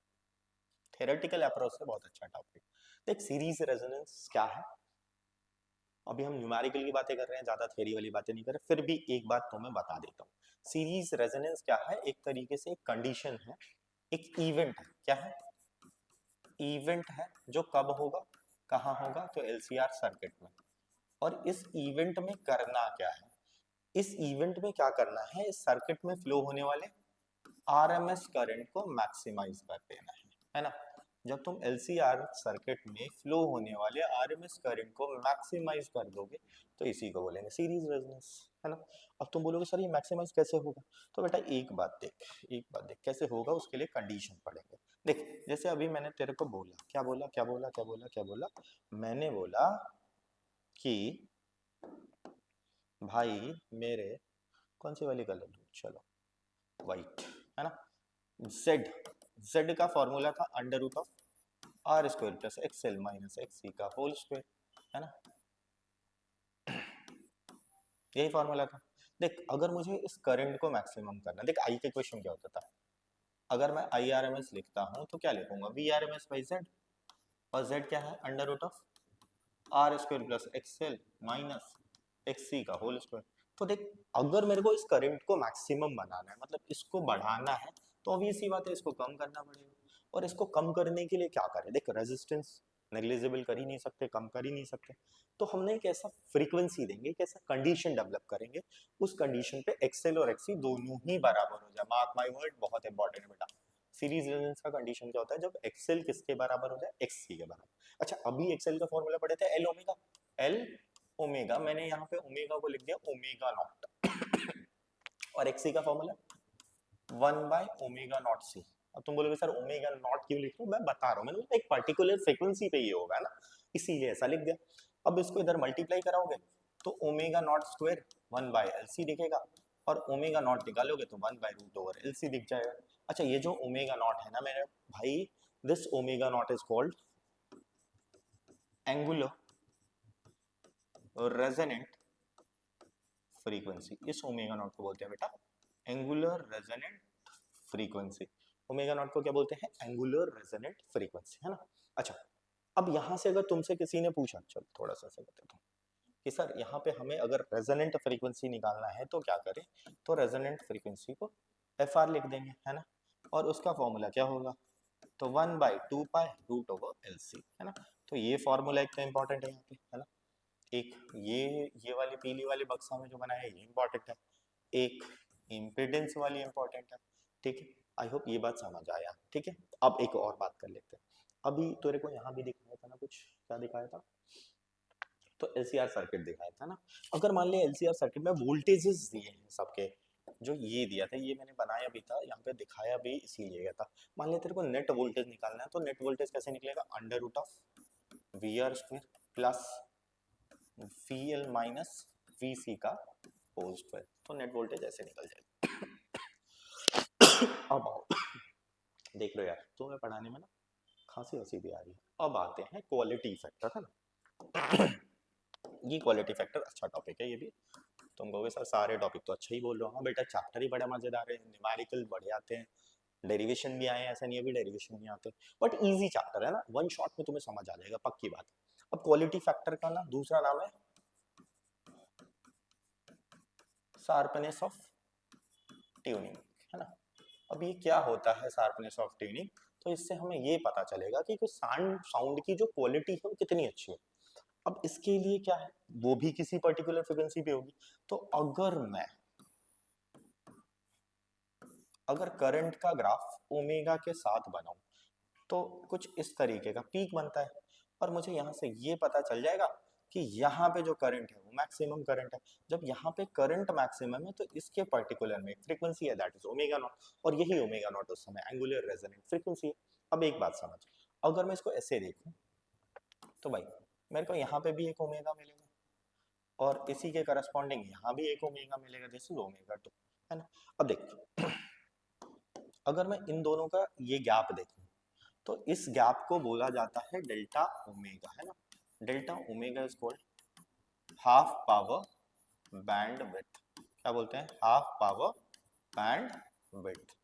थ्योरेटिकल अप्रोच से बहुत अच्छा टॉपिक। देख सीरीज रेजोनेंस क्या है, अभी हम न्यूमेरिकल की बातें कर रहे हैं, ज्यादा थ्योरी वाली बातें नहीं कर रहे, फिर भी एक बात तो मैं बता देता हूँ। सीरीज रेजोनेंस क्या है, एक तरीके से एक कंडीशन है, एक इवेंट है। क्या है, इवेंट है जो कब होगा, कहाँ होगा, तो एलसीआर सर्किट में। और इस इवेंट में करना क्या है, इस इवेंट में क्या करना है, इस सर्किट में फ्लो होने वाले आरएमएस करंट को मैक्सिमाइज कर देना है ना। जब तुम एलसीआर सर्किट में फ्लो होने वाले आरएमएस करंट को मैक्सिमाइज कर दोगे तो इसी को बोलेंगे सीरीज रेजोनेंस, है ना। अब तुम बोलोगे सर ये मैक्सिमाइज कैसे होगा, तो बेटा एक बात देख कैसे होगा, उसके लिए कंडीशन पढ़ेंगे। देख जैसे अभी मैंने तेरे को बोला, क्या बोला, मैंने बोला कि भाई मेरे कौन सी वाली कलर लूं, चलो वाइट, है ना। जेड, जेड का फॉर्मूला था under root of R square plus XL minus XC का होल स्क्वायर, है ना, यही फॉर्मूला था। देख अगर मुझे इस करंट को मैक्सिमम करना, देख आई के क्वेश्चन क्या होता था, अगर मैं आई आर एम एस लिखता हूँ तो क्या लिखूंगा, V R M S by Z, और जेड क्या है, under root of R square plus XL minus XC का होल स्क्वायर। तो देख अगर मेरे को इस करंट को मैक्सिमम बनाना है, मतलब इसको बढ़ाना है, तो ऑब्वियस सी बात है इसको कम करना पड़ेगा। और इसको कम करने के लिए क्या करें, देख रेजिस्टेंस नेग्लिजिबल कर ही नहीं सकते, कम कर ही नहीं सकते, तो हमने एक ऐसा फ्रीक्वेंसी देंगे, एक ऐसा कंडीशन डेवलप करेंगे, उस कंडीशन पे एक्सएल और एक्ससी दोनों ही बराबर हो जाए। मार्क माय वर्ड, बहुत इंपॉर्टेंट है बेटा। सीरीज रेजोनेंस का कंडीशन क्या होता है, जब एक्सएल किसके बराबर हो जाए, एक्ससी के बराबर। अच्छा अभी एक्सएल का फॉर्मूला पढ़े थे एल ओमेगा, एल ओमेगा, मैंने यहाँ पे ओमेगा को लिख दिया ओमेगा नॉट, और एक्ससी का फॉर्मूला 1 बाय ओमेगा नॉट सी। अब तुम बोलोगे सर ओमेगा नॉट क्यों लिख रहे हो, मैं बता रहा हूँ, मैंने एक पर्टिकुलर फ्रीक्वेंसी पे ये होगा ना, इसीलिए ऐसा लिख दिया। अब इसको इधर मल्टीप्लाई कराओगे तो omega not square 1 by LC दिखेगा, और ओमेगा नॉट निकालोगे तो 1 बाय रूट ओवर एलसी दिख जाएगा। अच्छा ये जो ओमेगा नॉट है ना मेरे भाई, this omega naught is called angular resonant frequency. इस ओमेगा नॉट को बोलते हैं बेटा angular resonant frequency. Omega naught को क्या बोलते हैं, एंगुलर रेजोनेंट फ्रीक्वेंसी, है ना। अच्छा अब यहां से अगर तुमसे किसी ने पूछा, चल थोड़ा सा से बताता हूँ कि सर यहाँ पे हमें अगर रेजोनेंट फ्रीक्वेंसी निकालना है तो क्या करें, तो रेजोनेंट फ्रीक्वेंसी को एफ आर लिख देंगे, है ना, और उसका फॉर्मूला क्या होगा, तो 1 by 2 pi root over L C, है ना। तो ये फॉर्मूला एक तो इंपॉर्टेंट है यहाँ पे, है ना। एक ये वाली पीली वाली बक्सा में जो बनाया है ये इंपॉर्टेंट है, एक इम्पिडेंस वाली इंपॉर्टेंट है, ठीक है। आई होप ये बात समझ आया, ठीक है। अब एक और बात कर लेते हैं, अभी तेरे को यहाँ भी दिखाया था ना कुछ, क्या दिखाया था, तो एलसीआर सर्किट दिखाया था ना। अगर मान लिया एलसीआर सर्किट में वोल्टेजेस दिए हैं सबके, जो ये दिया था, ये मैंने बनाया भी था, यहाँ पे दिखाया भी इसीलिए गया था। मान लिया तेरे को नेट वोल्टेज निकालना है, तो नेट वोल्टेज कैसे निकलेगा, under root of V R square plus V L minus V C का होल स्क्वायर, तो नेट वोल्टेज ऐसे निकल जाएगा। अब आओ देख लो यार, तुम्हें पढ़ाने में ना खांसी वसी भी आ रही है। अब आते हैं क्वालिटी फैक्टर, है ना। ये क्वालिटी फैक्टर अच्छा टॉपिक है, ये भी तुम कहोगे सर सारे टॉपिक तो अच्छा ही बोल रहे हो, हाँ बेटा चैप्टर ही बड़े मजेदार है, न्यूमेरिकल बढ़े आते हैं, डेरिवेशन भी आए हैं, ऐसा नहीं है भी डेरिवेशन नहीं आते, बट इजी चैप्टर है ना, वन शॉट में तुम्हें समझ आ जाएगा, पक्की बात। अब क्वालिटी फैक्टर का ना दूसरा नाम है शार्पनेस ऑफ ट्यूनिंग, है ना। अब ये क्या होता है शार्पनेस ऑफ ट्यूनिंग, तो इससे हमें ये पता चलेगा कि कुछ साउंड की जो क्वालिटी है वो कितनी अच्छी है। अब इसके लिए क्या है, वो भी किसी पर्टिकुलर फ्रीक्वेंसी पे होगी, तो अगर मैं अगर करंट का ग्राफ ओमेगा के साथ बनाऊं तो कुछ इस तरीके का पीक बनता है, और मुझे यहाँ से ये पता चल जाएगा कि यहाँ पे जो करंट है वो मैक्सिमम करंट है। जब यहाँ पे करंट मैक्सिमम है तो इसके पर्टिकुलर में फ्रीक्वेंसी है, दैट इज ओमेगा नॉट, और यही ओमेगा नॉट उस समय एंगुलर रेजोनेंट फ्रीक्वेंसी है। अब एक बात समझ, अगर मैं इसको ऐसे देखूं तो भाई मेरे को यहाँ पे भी एक ओमेगा मिलेगा, और इसी के करस्पॉन्डिंग यहाँ भी एक ओमेगा मिलेगा, दिस इज ओमेगा टू, है ना। अब देख, अगर मैं इन दोनों का ये गैप देखूं तो इस गैप को बोला जाता है डेल्टा ओमेगा, है ना। Delta omega is called half power band width, क्या बोलते हैं, हाफ पावर बैंड विड्थ।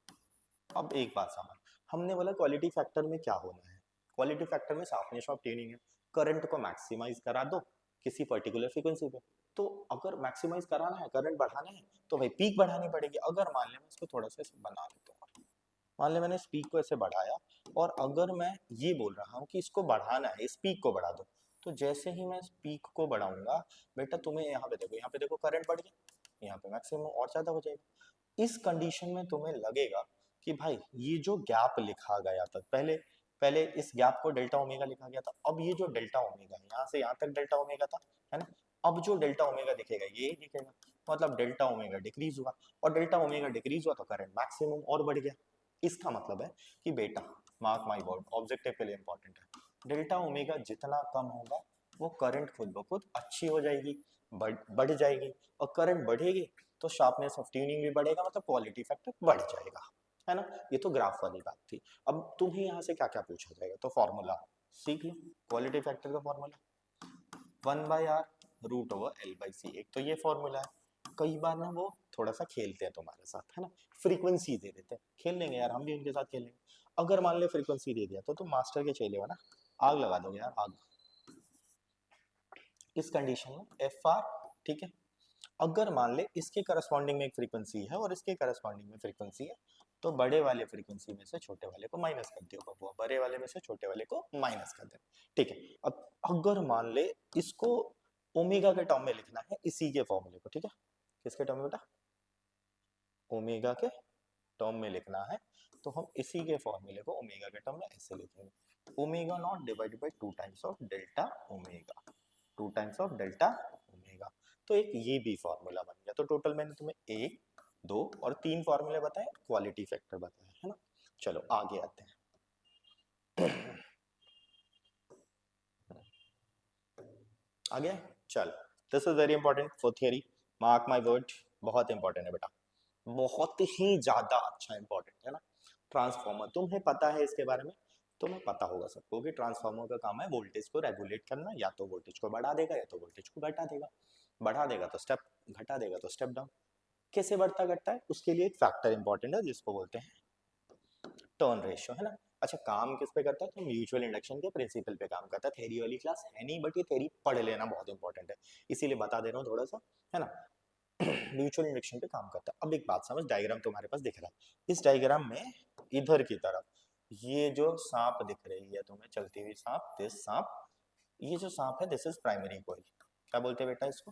अब एक बात समझ, हमने बोला क्वालिटी फैक्टर में क्या होना है, क्वालिटी फैक्टर में शार्पनेस ऑफ ट्यूनिंग है, करंट को मैक्सिमाइज करा दो किसी पर्टिकुलर फ्रीक्वेंसी पे। तो अगर मैक्सिमाइज कराना है, करंट बढ़ाना है, तो भाई पीक बढ़ानी पड़ेगी। अगर मान लें मैं इसको थोड़ा सा बना देता हूँ, मान लें मैंने स्पीक को ऐसे बढ़ाया, और अगर मैं ये बोल रहा हूँ कि इसको बढ़ाना है, स्पीक को बढ़ा दो, तो जैसे ही मैं स्पीक को बढ़ाऊंगा, बेटा तुम्हें यहाँ पे देखो करंट बढ़ गया, यहाँ पे मैक्सिमम और ज्यादा हो जाएगा। इस कंडीशन में तुम्हें लगेगा कि भाई ये जो गैप लिखा गया था पहले, पहले इस गैप को डेल्टा ओमेगा लिखा गया था, अब ये जो डेल्टा ओमेगा है यहाँ से यहाँ तक डेल्टा ओमेगा था, है ना, अब जो डेल्टा ओमेगा दिखेगा ये दिखेगा, मतलब डेल्टा ओमेगा डिक्रीज हुआ, और डेल्टा ओमेगा डिक्रीज हुआ तो करंट मैक्सिमम और बढ़ गया। इसका मतलब है कि बेटा, मार्क माई वर्ड, ऑब्जेक्टिव के लिए इंपॉर्टेंट है, डेल्टा ओमेगा जितना कम होगा वो करंट खुद ब खुद अच्छी हो जाएगी, बढ़ जाएगी, और करंट बढ़ेगी तो शार्पनेस ऑफ ट्यूनिंग भी बढ़ेगा, मतलब क्वालिटी फैक्टर बढ़ जाएगा, है ना। ये तो ग्राफ वाली बात थी। अब तुम्हें यहाँ से क्या क्या पूछा जाएगा, तो फॉर्मूला सीख लो, क्वालिटी फैक्टर का फॉर्मूला 1/r√/L/C, एक तो ये फॉर्मूला है। कई बार ना वो थोड़ा सा खेलते हैं तुम्हारे साथ, है ना, फ्रीक्वेंसी दे देते हैं, खेल लेंगे यार, हम भी उनके साथ खेलेंगे। अगर मान ले फ्रीक्वेंसी दे दिया तो तुम मास्टर के चेले हो ना, आग लगा दोगे यार, आग। इस कंडीशन में एफ आर, ठीक है, अगर मान ले इसके करस्पॉन्डिंग में एक फ्रीक्वेंसी है और इसके करस्पॉन्डिंग में फ्रीक्वेंसी है, तो बड़े वाले फ्रीक्वेंसी में से छोटे वाले को माइनस कर दियो, वो बड़े वाले में से छोटे वाले को माइनस कर दे, ठीक है। अब अगर मान ले इसको ओमेगा के टर्म में लिखना है, इसी के फॉर्मूले को, ठीक है, किसके टर्म में बेटा, ओमेगा के टर्म में लिखना है, तो हम इसी के फॉर्मूले को ओमेगा के टर्म में ऐसे लिखेंगे, omega naught divided by 2 times of delta omega, 2 times of delta omega. तो एक ये भी फॉर्मूला बन गया। तो टोटल मैंने तुम्हें 1, 2 और 3 फॉर्मूले बताए, क्वालिटी फैक्टर बताया, है ना। चलो आगे आते हैं। आगे चल, this is very important for theory, mark my word, बहुत इंपॉर्टेंट है बेटा, बहुत ही ज्यादा अच्छा इंपॉर्टेंट है ना। ट्रांसफॉर्मर तुम्हें पता है इसके बारे में, तुम्हें पता होगा सबको कि ट्रांसफार्मर का काम है वोल्टेज को रेगुलेट करना, या तो वोल्टेज को बढ़ा देगा या तो वोल्टेज को घटा देगा, बढ़ा देगा तो स्टेप, घटा देगा तो स्टेप डाउन। कैसे बढ़ता घटता है, उसके लिए एक फैक्टर इंपॉर्टेंट है जिसको बोलते हैं टर्न रेशियो, है ना। अच्छा, काम किस पे करता है, तो म्यूचुअल इंडक्शन के प्रिंसिपल पे काम करता है। थ्योरी वाली क्लास है नहीं, बट ये थ्योरी पढ़ लेना बहुत इंपॉर्टेंट है, इसीलिए बता दे रहा हूँ थोड़ा सा, है ना। म्यूचुअल इंडक्शन पे काम करता है। अब एक बात समझ, डायग्राम तुम्हारे पास दिख रहा है, इस डायग्राम में इधर की तरफ ये जो सांप दिख रही है तुम्हें, चलती हुई सांप, दिस सांप, ये जो सांप है दिस इज प्राइमरी कोइल, क्या बोलते हैं बेटा इसको,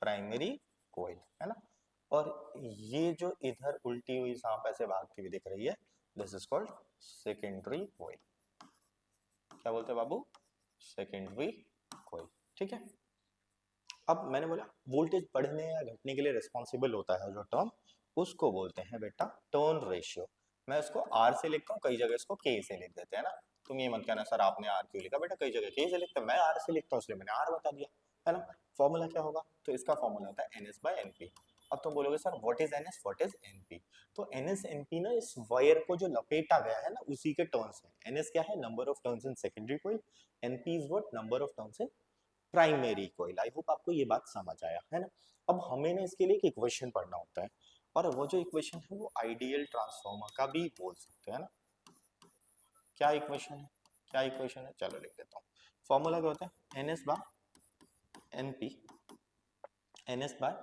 प्राइमरी कोइल, है ना। और ये जो इधर उल्टी हुई सांप ऐसे भागती हुई दिख रही है, this is called secondary coil, क्या बोलते हैं बाबू, सेकेंडरी कोइल, ठीक है। अब मैंने बोला वोल्टेज बढ़ने या घटने के लिए रिस्पॉन्सिबल होता है जो टर्म, उसको बोलते हैं बेटा टर्न रेशियो। मैं इसको आर से लिखता हूँ, कई जगह इसको के से लिख देते हैं ना, तुम ये मत कहना सर आपने आर क्यों लिखा, बेटा कई जगह के से लिखते हैं, मैं आर से लिखता हूँ इसलिए मैंने आर बता दिया, है ना। फॉर्मूला क्या होगा, तो इसका फॉर्मूला होता है एनएस बाय एनपी। अब तुम बोलोगे sir what is NS, what is NP, तो एनएस एनपी ना इस वायर को जो लपेटा गया है ना उसी के टर्न्स है। एनएस क्या है, number of turns in secondary coil, NP is what, number of turns in primary coil. I hope आपको ये बात समझ आया, है ना। अब हमें ना इसके लिए एक इक्वेशन पढ़ना होता है, और वो जो इक्वेशन है वो आइडियल ट्रांसफार्मर का भी बोल सकते हैं ना। क्या इक्वेशन है, क्या इक्वेशन है, चलो लिख देता हूँ। फॉर्मूला क्या होता है, N S by N P, N S by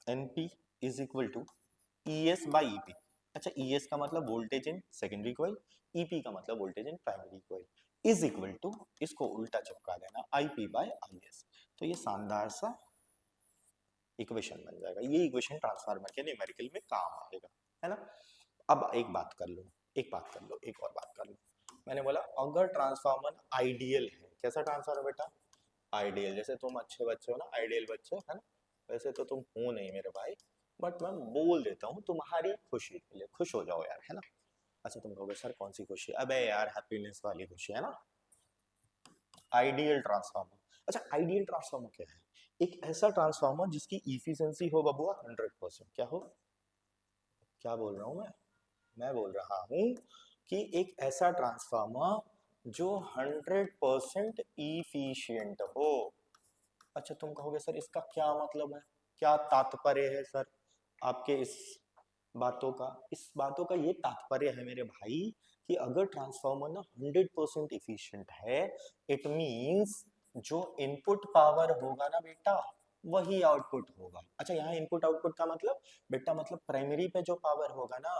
N P is equal to E S by E P. अच्छा, ई एस का मतलब voltage in secondary coil, E P का मतलब voltage in primary coil, is equal to, इसको उल्टा चिपका देना, I P by I S. तो ये शानदार सा इक्वेशन बन जाएगा। ये इक्वेशन ट्रांसफार्मर के न्यूमेरिकल में काम आएगा, है ना। अब एक बात कर लो, एक और बात कर लो। मैंने बोला अगर ट्रांसफार्मर आइडियल है, कैसा ट्रांसफार्मर बेटा, आइडियल। जैसे तुम अच्छे बच्चे हो ना, आइडियल बच्चे, है ना। वैसे तो तुम हो नहीं मेरे भाई, बट मैं बोल देता हूँ तुम्हारी खुशी के लिए, खुश हो जाओ यार, है ना। अच्छा तुम कहोगे सर कौन सी खुशी, अबे यार हैप्पीनेस वाली खुशी, है ना। आइडियल ट्रांसफार्मर, अच्छा आइडियल ट्रांसफार्मर क्या है, एक ऐसा ट्रांसफार्मर जिसकी इफिशिएंसी हो बबुआ 100%। क्या हो, क्या बोल रहा हूँ मैं बोल रहा हूँ कि एक ऐसा ट्रांसफार्मर जो 100% इफिशिएंट हो। अच्छा तुम कहोगे सर इसका क्या मतलब है, क्या तात्पर्य है सर आपके इस बातों का, इस बातों का ये तात्पर्य है मेरे भाई कि अगर ट्रांसफार्मर ना 100% इफिशिएंट है, इट मींस जो इनपुट पावर होगा ना बेटा वही आउटपुट होगा। अच्छा यहाँ इनपुट आउटपुट का मतलब बेटा, मतलब प्राइमरी पे जो पावर होगा ना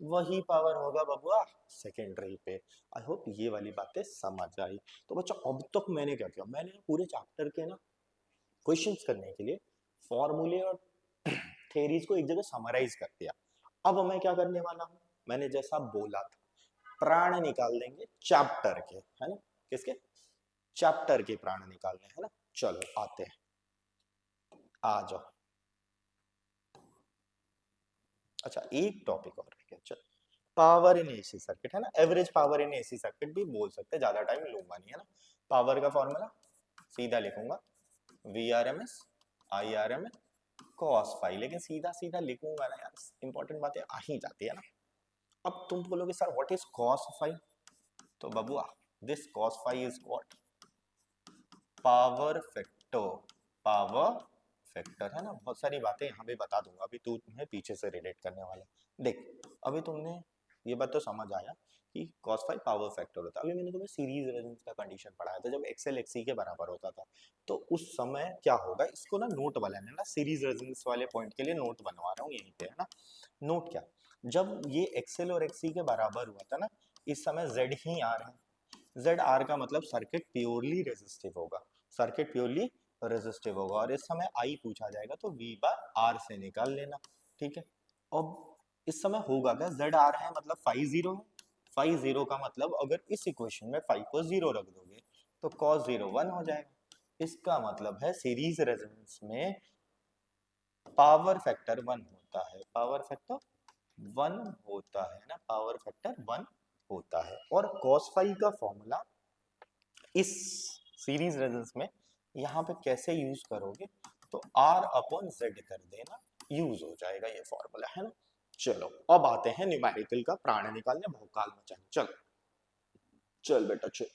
वही पावर होगा बबुआ सेकेंडरी पे। आई होप ये वाली बातें समझ आई। तो बच्चों अब तक मैंने क्या किया, मैंने पूरे चैप्टर के ना क्वेश्चंस करने के लिए फॉर्मूले और थेरीज को एक जगह समराइज कर दिया। अब मैं क्या करने वाला हूँ, मैंने जैसा बोला था प्राण निकाल देंगे चैप्टर के, है ना, किसके, चैप्टर के प्राण निकालने, है ना। चलो आते हैं, आ जाओ। अच्छा एक टॉपिक और रह गया, चल पावर इन एसी सर्किट, है ना, average power in AC circuit भी बोल सकते हैं, ज्यादा टाइम लूंगा नहीं, है ना। पावर का फॉर्मूला सीधा लिखूंगा V R M S I R M cos phi, लेकिन सीधा सीधा लिखूंगा ना यार, इंपॉर्टेंट बातें आ ही जाती है ना। अब तुम बोलोगे sir what is cos phi, तो बबुआ this cos phi is what, power factor, power factor, है ना। बहुत सारी बातें यहाँ पे बता दूंगा, अभी तू तुम्हें पीछे से रिलेट करने वाला। देख अभी तुमने ये बात तो समझ आया कि cos फाई पावर फैक्टर होता है। अभी मैंने तुम्हें सीरीज रेजोनेंस का कंडीशन पढ़ाया था, जब एक्सएल एक्सी के बराबर होता था, तो उस समय क्या होगा, इसको ना नोट बनाना ना, सीरीज रेजोनेंस वाले पॉइंट के लिए नोट बनवा रहा हूँ यहीं पे, है ना। नोट क्या, जब ये एक्सएल और एक्सी के बराबर हुआ था ना, इस समय जेड ही आ रहा है, जेड आर का मतलब सर्किट प्योरली रेजिस्टिव होगा, सर्किट प्योरली रेजिस्टिव होगा, और इस समय आई पूछा जाएगा तो वी बार आर से निकाल लेना, ठीक है। अब इस समय होगा क्या, जेड आर है मतलब फाई जीरो है, फाई जीरो का मतलब अगर इस इक्वेशन में फाई को जीरो रख दोगे तो कॉस जीरो वन हो जाएगा। इसका मतलब है सीरीज रेजोनेंस में पावर फैक्टर वन होता है, पावर फैक्टर वन होता है ना, पावर फैक्टर वन होता है। और कॉस फाई का फॉर्मूला इस सीरीज रेजोनेंस में यहाँ पे कैसे यूज करोगे, तो आर अपॉन जेड कर देना, यूज हो जाएगा ये फॉर्मूला, है ना। चलो अब आते हैं न्यूमेरिकल का प्राण निकालने, भौकाल मचाने। चल चल बेटा चल,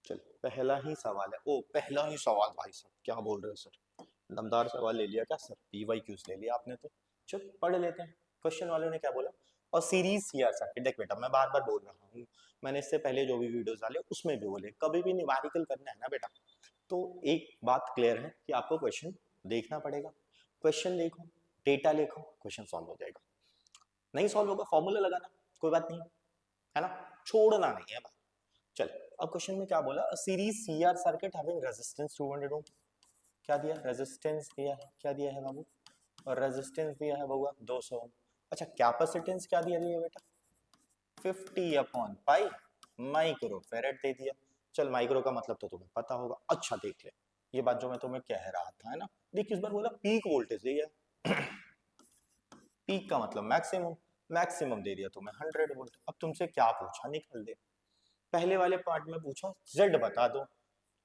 चल पहला ही सवाल है, ओ पहला ही सवाल, भाई साहब क्या बोल रहे हो सर, दमदार सवाल ले लिया क्या सर, पीवाई क्यूज ले लिया आपने तो। चल पढ़ लेते हैं क्वेश्चन वालों ने क्या बोला। और सीरीज सीआर सर्किट, देख बेटा मैं बार बार बोल रहा हूँ, मैंने इससे पहले जो भी वीडियोस डाले उसमें भी बोले, कभी भी न्यूमेरिकल करना है ना बेटा, तो एक बात क्लियर है कि आपको क्वेश्चन देखना पड़ेगा, क्वेश्चन देखो, डेटा लिखो, क्वेश्चन सॉल्व हो जाएगा। नहीं सॉल्व होगा फॉर्मूला लगाना, कोई बात नहीं, है ना, छोड़ना नहीं है बात। चल अब क्वेश्चन में क्या बोला, series CR circuit having resistance 200 ओम, क्या दिया, रेजिस्टेंस दिया है, क्या दिया है बाबू, और रेजिस्टेंस दिया है बउआ 200 ओम। अच्छा कैपेसिटेंस क्या दिया है बेटा, 50 अपॉन पाई माइक्रो फेरेड दे दिया। चल माइक्रो का मतलब तो तुम्हें पता होगा, अच्छा देख ले ये बात जो मैं तुम्हें कह रहा था, है ना। देख इस बार बोला पीक वोल्टेज दिया, पीक का मतलब मैक्सिमम, मैक्सिमम दे दिया तुम्हें 100 वोल्ट। अब तुमसे क्या पूछा, निकल दे, पहले वाले पार्ट में पूछा जेड बता दो।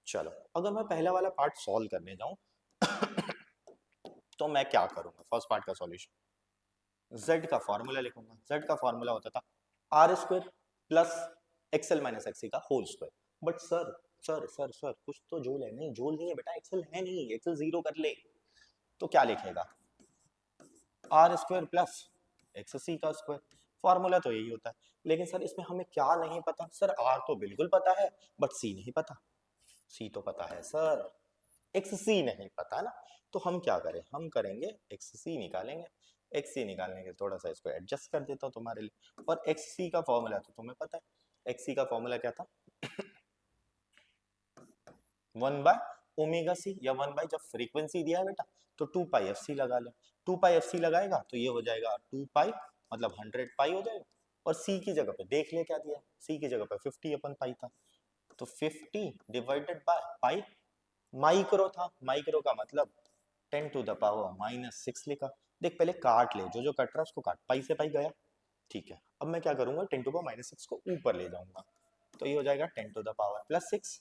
चलो अगर मैं पहला वाला पार्ट सॉल्व करने जाऊं तो मैं क्या करूंगा, फर्स्ट पार्ट का सॉल्यूशन, जेड का फॉर्मूला लिखूंगा, जेड का फॉर्मूला होता था R square plus XL minus XC का whole square. But sir sir कुछ तो जोल है, नहीं जोल नहीं है बेटा, एक्सएल है नहीं, एक्सएल जीरो कर ले, तो क्या लिखेगा, आर स्क्वायर प्लस एक्स सी का स्क्वायर, फॉर्मूला तो यही होता है। लेकिन सर इसमें हमें क्या नहीं पता, सर आर तो बिल्कुल पता है बट सी नहीं पता, सी तो पता है सर, एक्स सी नहीं पता ना। तो हम क्या करें, हम करेंगे एक्स सी निकालेंगे, एक्स सी निकालने के थोड़ा सा इसको एडजस्ट कर देता हूँ तुम्हारे लिए। और एक्स सी का फॉर्मूला तो तुम्हें पता है, एक्स सी का फॉर्मूला क्या था, 1/√2 ओमेगा सी या 1 बाई, जब फ्रीक्वेंसी दिया है बेटा तो 2 पाई एफ सी लगा ले। 2 पाई एफ सी लगाएगा तो ये हो जाएगा 2 पाई, मतलब 100 पाई हो जाएगा। और सी की जगह पे देख ले क्या दिया, सी की जगह पे 50 अपन पाई था, तो 50 डिवाइडेड बाय पाई, माइक्रो था, माइक्रो का मतलब 10 टू द पावर माइनस 6 लिखा। देख पहले काट ले, जो जो कट रहा है उसको काट, पाई से पाई गया, ठीक है। अब मैं क्या करूंगा, 10 टू द पावर माइनस 6 को ऊपर ले जाऊंगा, तो ये हो जाएगा 10 टू द पावर प्लस 6।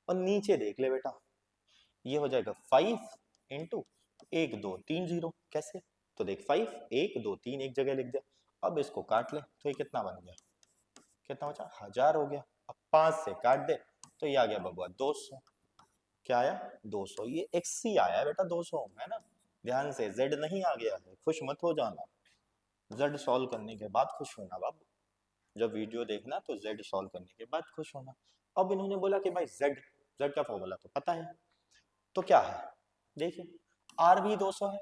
और नीचे देख ले बेटा, ये हो जाएगा 5 इंटू 1 2 3 0, कैसे, तो देख 5 1 2 3 एक जगह लिख दिया। अब इसको काट ले तो ये कितना बन गया, कितना बचा, 1000 हो गया। अब 5 से काट दे तो ये आ गया बबुआ 200, क्या आया 200, ये XC आया बेटा 200, है ना। ध्यान से, Z नहीं आ गया है, खुश मत हो जाना, Z सॉल्व करने के बाद खुश होना बाबू, जब वीडियो देखना तो Z सॉल्व करने के बाद खुश होना। अब इन्होंने बोला कि भाई Z का फॉर्मूला तो पता है, तो क्या है, देखिए R भी 200 है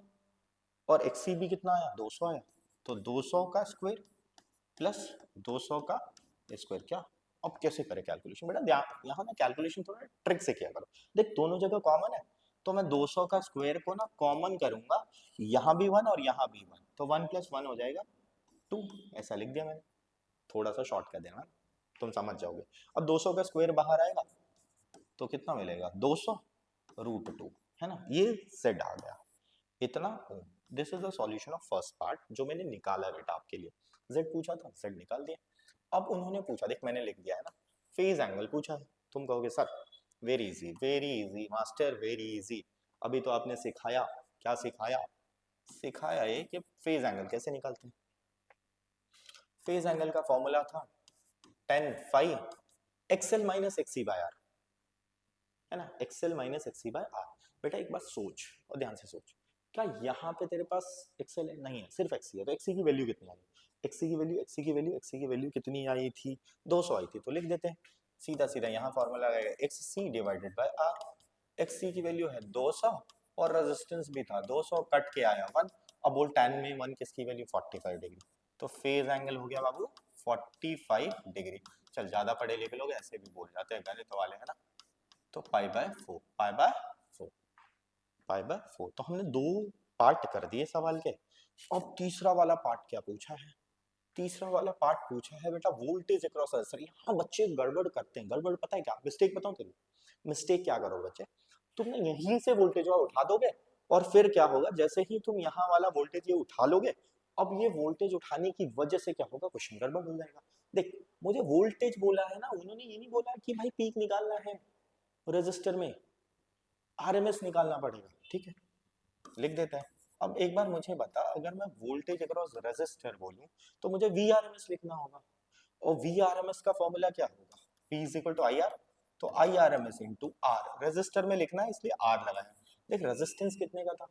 और XC भी कितना आया 200 आया, तो 200 का स्क्वायर प्लस 200 का स्क्वायर, क्या। अब कैसे करें कैलकुलेशन बेटा, यहाँ ना कैलकुलेशन थोड़ा ट्रिक से किया करो। देख दोनों जगह कॉमन है, तो मैं 200 का स्क्वायर को ना कॉमन करूंगा, यहाँ भी 1 और यहाँ भी 1, तो 1 प्लस 1 हो जाएगा 2, ऐसा लिख दिया मैंने, थोड़ा सा शॉर्ट कर देना, तुम समझ जाओगे। अब 200 का स्क्वायर बाहर आएगा तो कितना मिलेगा 200 रूट 2, है ना, ये Z आ गया इतना। This is the solution of first part जो मैंने निकाला बेटा आपके लिए, Z पूछा था Z निकाल दिया। अब उन्होंने पूछा, देख मैंने लिख दिया है ना, फेज एंगल पूछा है, तुम कहोगे sir very easy master very easy, अभी तो आपने सिखाया, क्या सिखाया, सिखाया ये कि फेज एंगल कैसे निकालते हैं। फेज एंगल का फॉर्मूला था tan phi XL minus XC by R, है ना, XL minus XC by R। बेटा एक बात सोच और ध्यान से सोच, क्या यहाँ पे तेरे पास XL है, नहीं है, सिर्फ XC है, तो XC की वैल्यू कितनी आई, XC की वैल्यू कितनी आई थी, 200 आई थी, तो लिख देते हैं सीधा सीधा, यहाँ फॉर्मूला आएगा XC divided by R। XC की वैल्यू है 200 और रेजिस्टेंस भी था 200, कट के आया 1, अब बोल tan में 1 किसकी वैल्यू 45 डिग्री, तो फेज एंगल हो गया बाबू 45 डिग्री। चल ज्यादा पढ़े लिखे लोग ऐसे भी बोल जाते हैं गणित वाले, है ना, तो pi by 4, pi by 4, pi by 4। तो हमने 2 पार्ट कर दिए सवाल के। अब तीसरा वाला पार्ट क्या पूछा है, तीसरा वाला पार्ट पूछा है बेटा वोल्टेज अक्रॉस रेजिस्टर। यहाँ बच्चे गड़बड़ करते हैं, गड़बड़ पता है क्या, मिस्टेक बताऊं तेरी, मिस्टेक क्या करो बच्चे, तुमने यहीं से वोल्टेज उठा दोगे और फिर क्या होगा, जैसे ही तुम यहाँ वाला वोल्टेज ये उठा लोगे, अब ये वोल्टेज उठाने की वजह से क्या होगा, क्वेश्चन गड़बड़ हो जाएगा। देख मुझे वोल्टेज बोला है ना, उन्होंने ये नहीं बोला कि भाई पीक निकालना है रेजिस्टर में, आरएमएस निकालना पड़ेगा, ठीक है, लिख देते हैं। अब एक बार मुझे बता, अगर मैं वोल्टेज अक्रॉस रेजिस्टर बोलूं तो मुझे वीआरएमएस लिखना होगा, और वीआरएमएस का फॉर्मूला क्या होगा, P is equal to I R, तो I R M S into R, resistor में लिखना है इसलिए आर लगाया। देख रेजिस्टेंस कितने का था,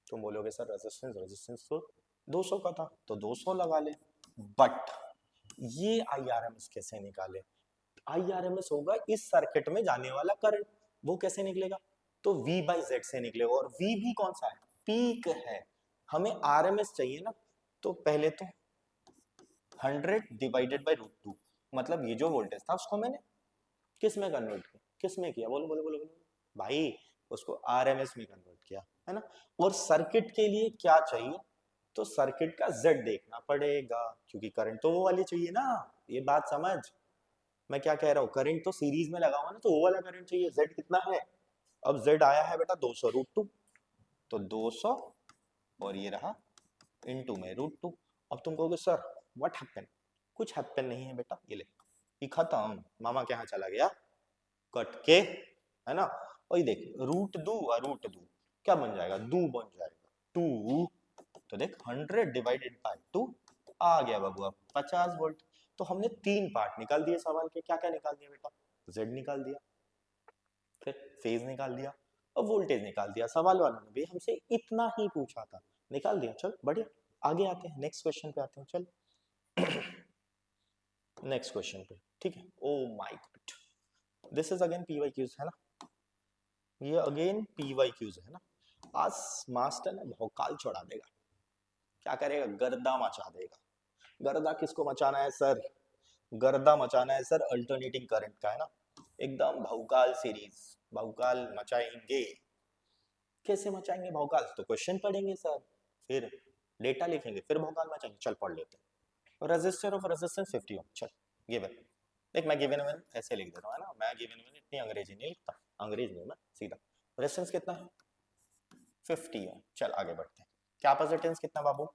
तुम बोलोगे सर रेजिस्टेंस तो 200 का था, तो 200 लगा ले, बट ये आई आर एम एस कैसे निकाले, आईआरएमएस होगा इस सर्किट में जाने वाला करंट, वो कैसे निकलेगा, तो V बाई जेड से निकलेगा, और V भी कौन सा है, पीक है, हमें आरएमएस चाहिए ना, तो पहले तो 100 डिवाइडेड बाई रूट 2, मतलब ये जो वोल्टेज था उसको मैंने किस में कन्वर्ट किया, किस में किया, बोलो बोलो बोलो बोलो भाई, उसको आरएमएस में कन्वर्ट किया, है ना। और सर्किट के लिए क्या चाहिए, तो सर्किट का Z देखना पड़ेगा, क्योंकि करंट तो वो वाली चाहिए ना, ये बात समझ, मैं क्या कह रहा हूँ, करंट तो सीरीज में लगाऊंगा ना, तो वो वाला करंट चाहिए, Z कितना है, अब Z आया है बेटा 200 रूट 2, तो 200 और ये रहा इनटू में रूट 2। अब तुम कहोगे सर व्हाट हैपन, कुछ हैपन नहीं है बेटा, ये ले, ये खत्म, मामा के यहाँ चला गया कट के, है ना। और ये देख रूट 2 और रूट 2 क्या बन जाएगा, 2 बन जाएगा 2, तो देख 100 डिवाइडेड बाय 2 आ गया बाबू 50 वोल्ट। तो हमने 3 पार्ट निकाल दिए सवाल के, क्या क्या निकाल दिया बेटा, Z निकाल दिया, फिर फेज निकाल दिया, और वोल्टेज निकाल दिया, सवाल वालों ने भी हमसे इतना ही पूछा था, निकाल दिया। चल बढ़िया, आगे आते हैं, नेक्स्ट क्वेश्चन पे आते हैं, चल नेक्स्ट क्वेश्चन पे, ठीक है। Oh my god, this is again P Y Qs, है ना, ये अगेन पी वाई क्यूज है ना। आज मास्टर ने भौकाल चढ़ा देगा, क्या करेगा, गर्दा मचा देगा। गर्दा किसको मचाना है सर, गर्दा मचाना है सर अल्टरनेटिंग करंट का, है ना। एकदम भौकाल सीरीज, भौकाल मचाएंगे। कैसे मचाएंगे भौकाल, तो क्वेश्चन पढ़ेंगे सर, फिर डेटा लिखेंगे, फिर भौकाल मचाएंगे। चल पढ़ लेते हैं। रजिस्टर ऑफ रेजिस्टेंस 50 ओम, चल गिवन। देख मैं गिवन में ऐसे लिख देता हूँ, है ना, मैं गिवन में इतनी अंग्रेजी नहीं लिखता, अंग्रेज नहीं मैं सीधा। रेजिस्टेंस कितना है 50 ओम। चल आगे बढ़ते हैं। कैपेसिटेंस कितना बाबू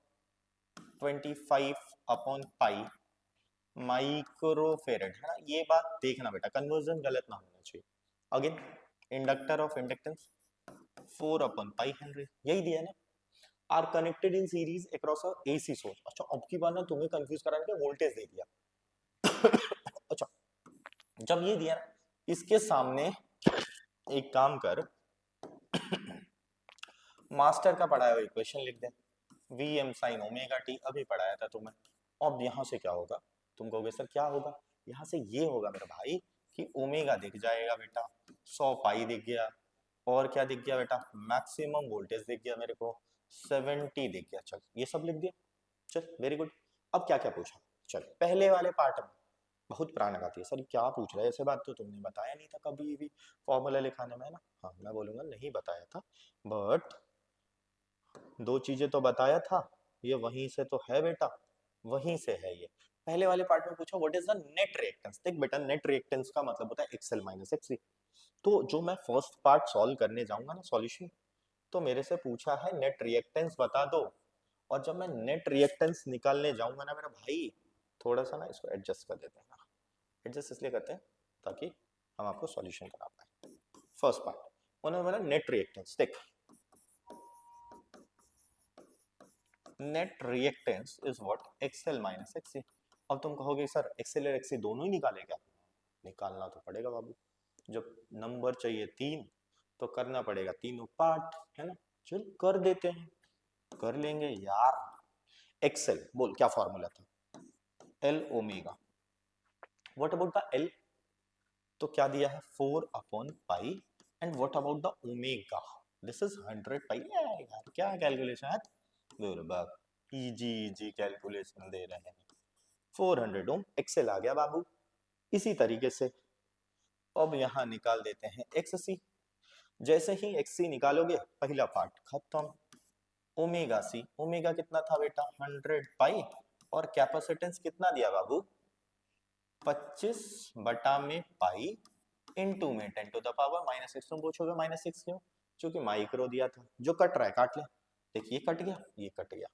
25 अपॉन पाई माइक्रोफेरेड, है ना। ये बात देखना बेटा, कन्वर्जन गलत ना होना चाहिए। Again inductor of inductance 4 upon pi henry, यही दिया है ना। R connected in series across a AC source. अच्छा अब की बार ना तुम्हें कंफ्यूज कराने के वोल्टेज दे दिया। अच्छा जब ये दिया ना, इसके सामने एक काम कर, मास्टर का पढ़ाया हुआ इक्वेशन लिख दे, V M sine omega t, अभी पढ़ाया था तुम्हें। अब यहाँ से क्या होगा, तुम कहोगे सर क्या होगा, यहाँ से ये होगा मेरा भाई कि ओमेगा दिख जाएगा बेटा, 100 पाई दिख गया, और क्या दिख गया बेटा, मैक्सिमम वोल्टेज दिख गया मेरे को 70 दिख गया। चल ये सब लिख दिया, चल वेरी गुड। अब क्या क्या पूछा, चल पहले वाले पार्ट में बहुत पुराना आती है, सर क्या पूछ रहा है, ऐसे बात तो तुमने बताया नहीं था कभी भी फॉर्मूला लिखाने में, है ना। हाँ मैं बोलूंगा नहीं बताया था, बट दो चीजें तो बताया था, ये वहीं से तो है बेटा, वहीं से है ये। पहले वाले पार्ट में पूछा what is the net reactance. देख बेटा नेट रिएक्टेंस का मतलब होता है एक्सएल माइनस एक्ससी। तो जो मैं फर्स्ट पार्ट सॉल्व करने जाऊंगा ना सॉल्यूशन, तो मेरे से पूछा है नेट रिएक्टेंस बता दो, और जब मैं नेट रिएक्टेंस निकालने जाऊंगा ना मेरा भाई, थोड़ा सा ना इसको एडजस्ट कर देते हैं ना, एडजस्ट इसलिए करते हैं ताकि हम आपको सॉल्यूशन करा पाए। फर्स्ट पार्ट उन्होंने बोला नेट रिएक्टेंस, देख net reactance is what XL minus एक्ससी। अब तुम कहोगे सर एक्सएल और एक्ससी दोनों ही निकालेगा, निकालना तो पड़ेगा बाबू, जब नंबर चाहिए 3 तो करना पड़ेगा तीनों पार्ट, है ना। चल कर देते हैं, कर लेंगे यार। एक्सएल बोल क्या फॉर्मूला था, L omega, what about the L, तो क्या दिया है 4 upon pi, and what about the omega, this is 100 पाई। यार क्या कैलकुलेशन है, बुरबक इजी इजी कैलकुलेशन दे रहे हैं। 400 ओम एक्सएल आ गया बाबू। इसी तरीके से अब यहां निकाल देते हैं एक्ससी। जैसे ही एक्ससी निकालोगे पहला पार्ट खत्म। ओमेगा सी, ओमेगा कितना था बेटा 100 पाई, और कैपेसिटेंस कितना दिया बाबू 25 बटा में पाई इनटू में 10 टू द पावर -6। तुम पूछोगे -6 क्यों, क्योंकि माइक्रो दिया था, जो कट रहा है काट ले। देखिए कट गया, ये कट गया।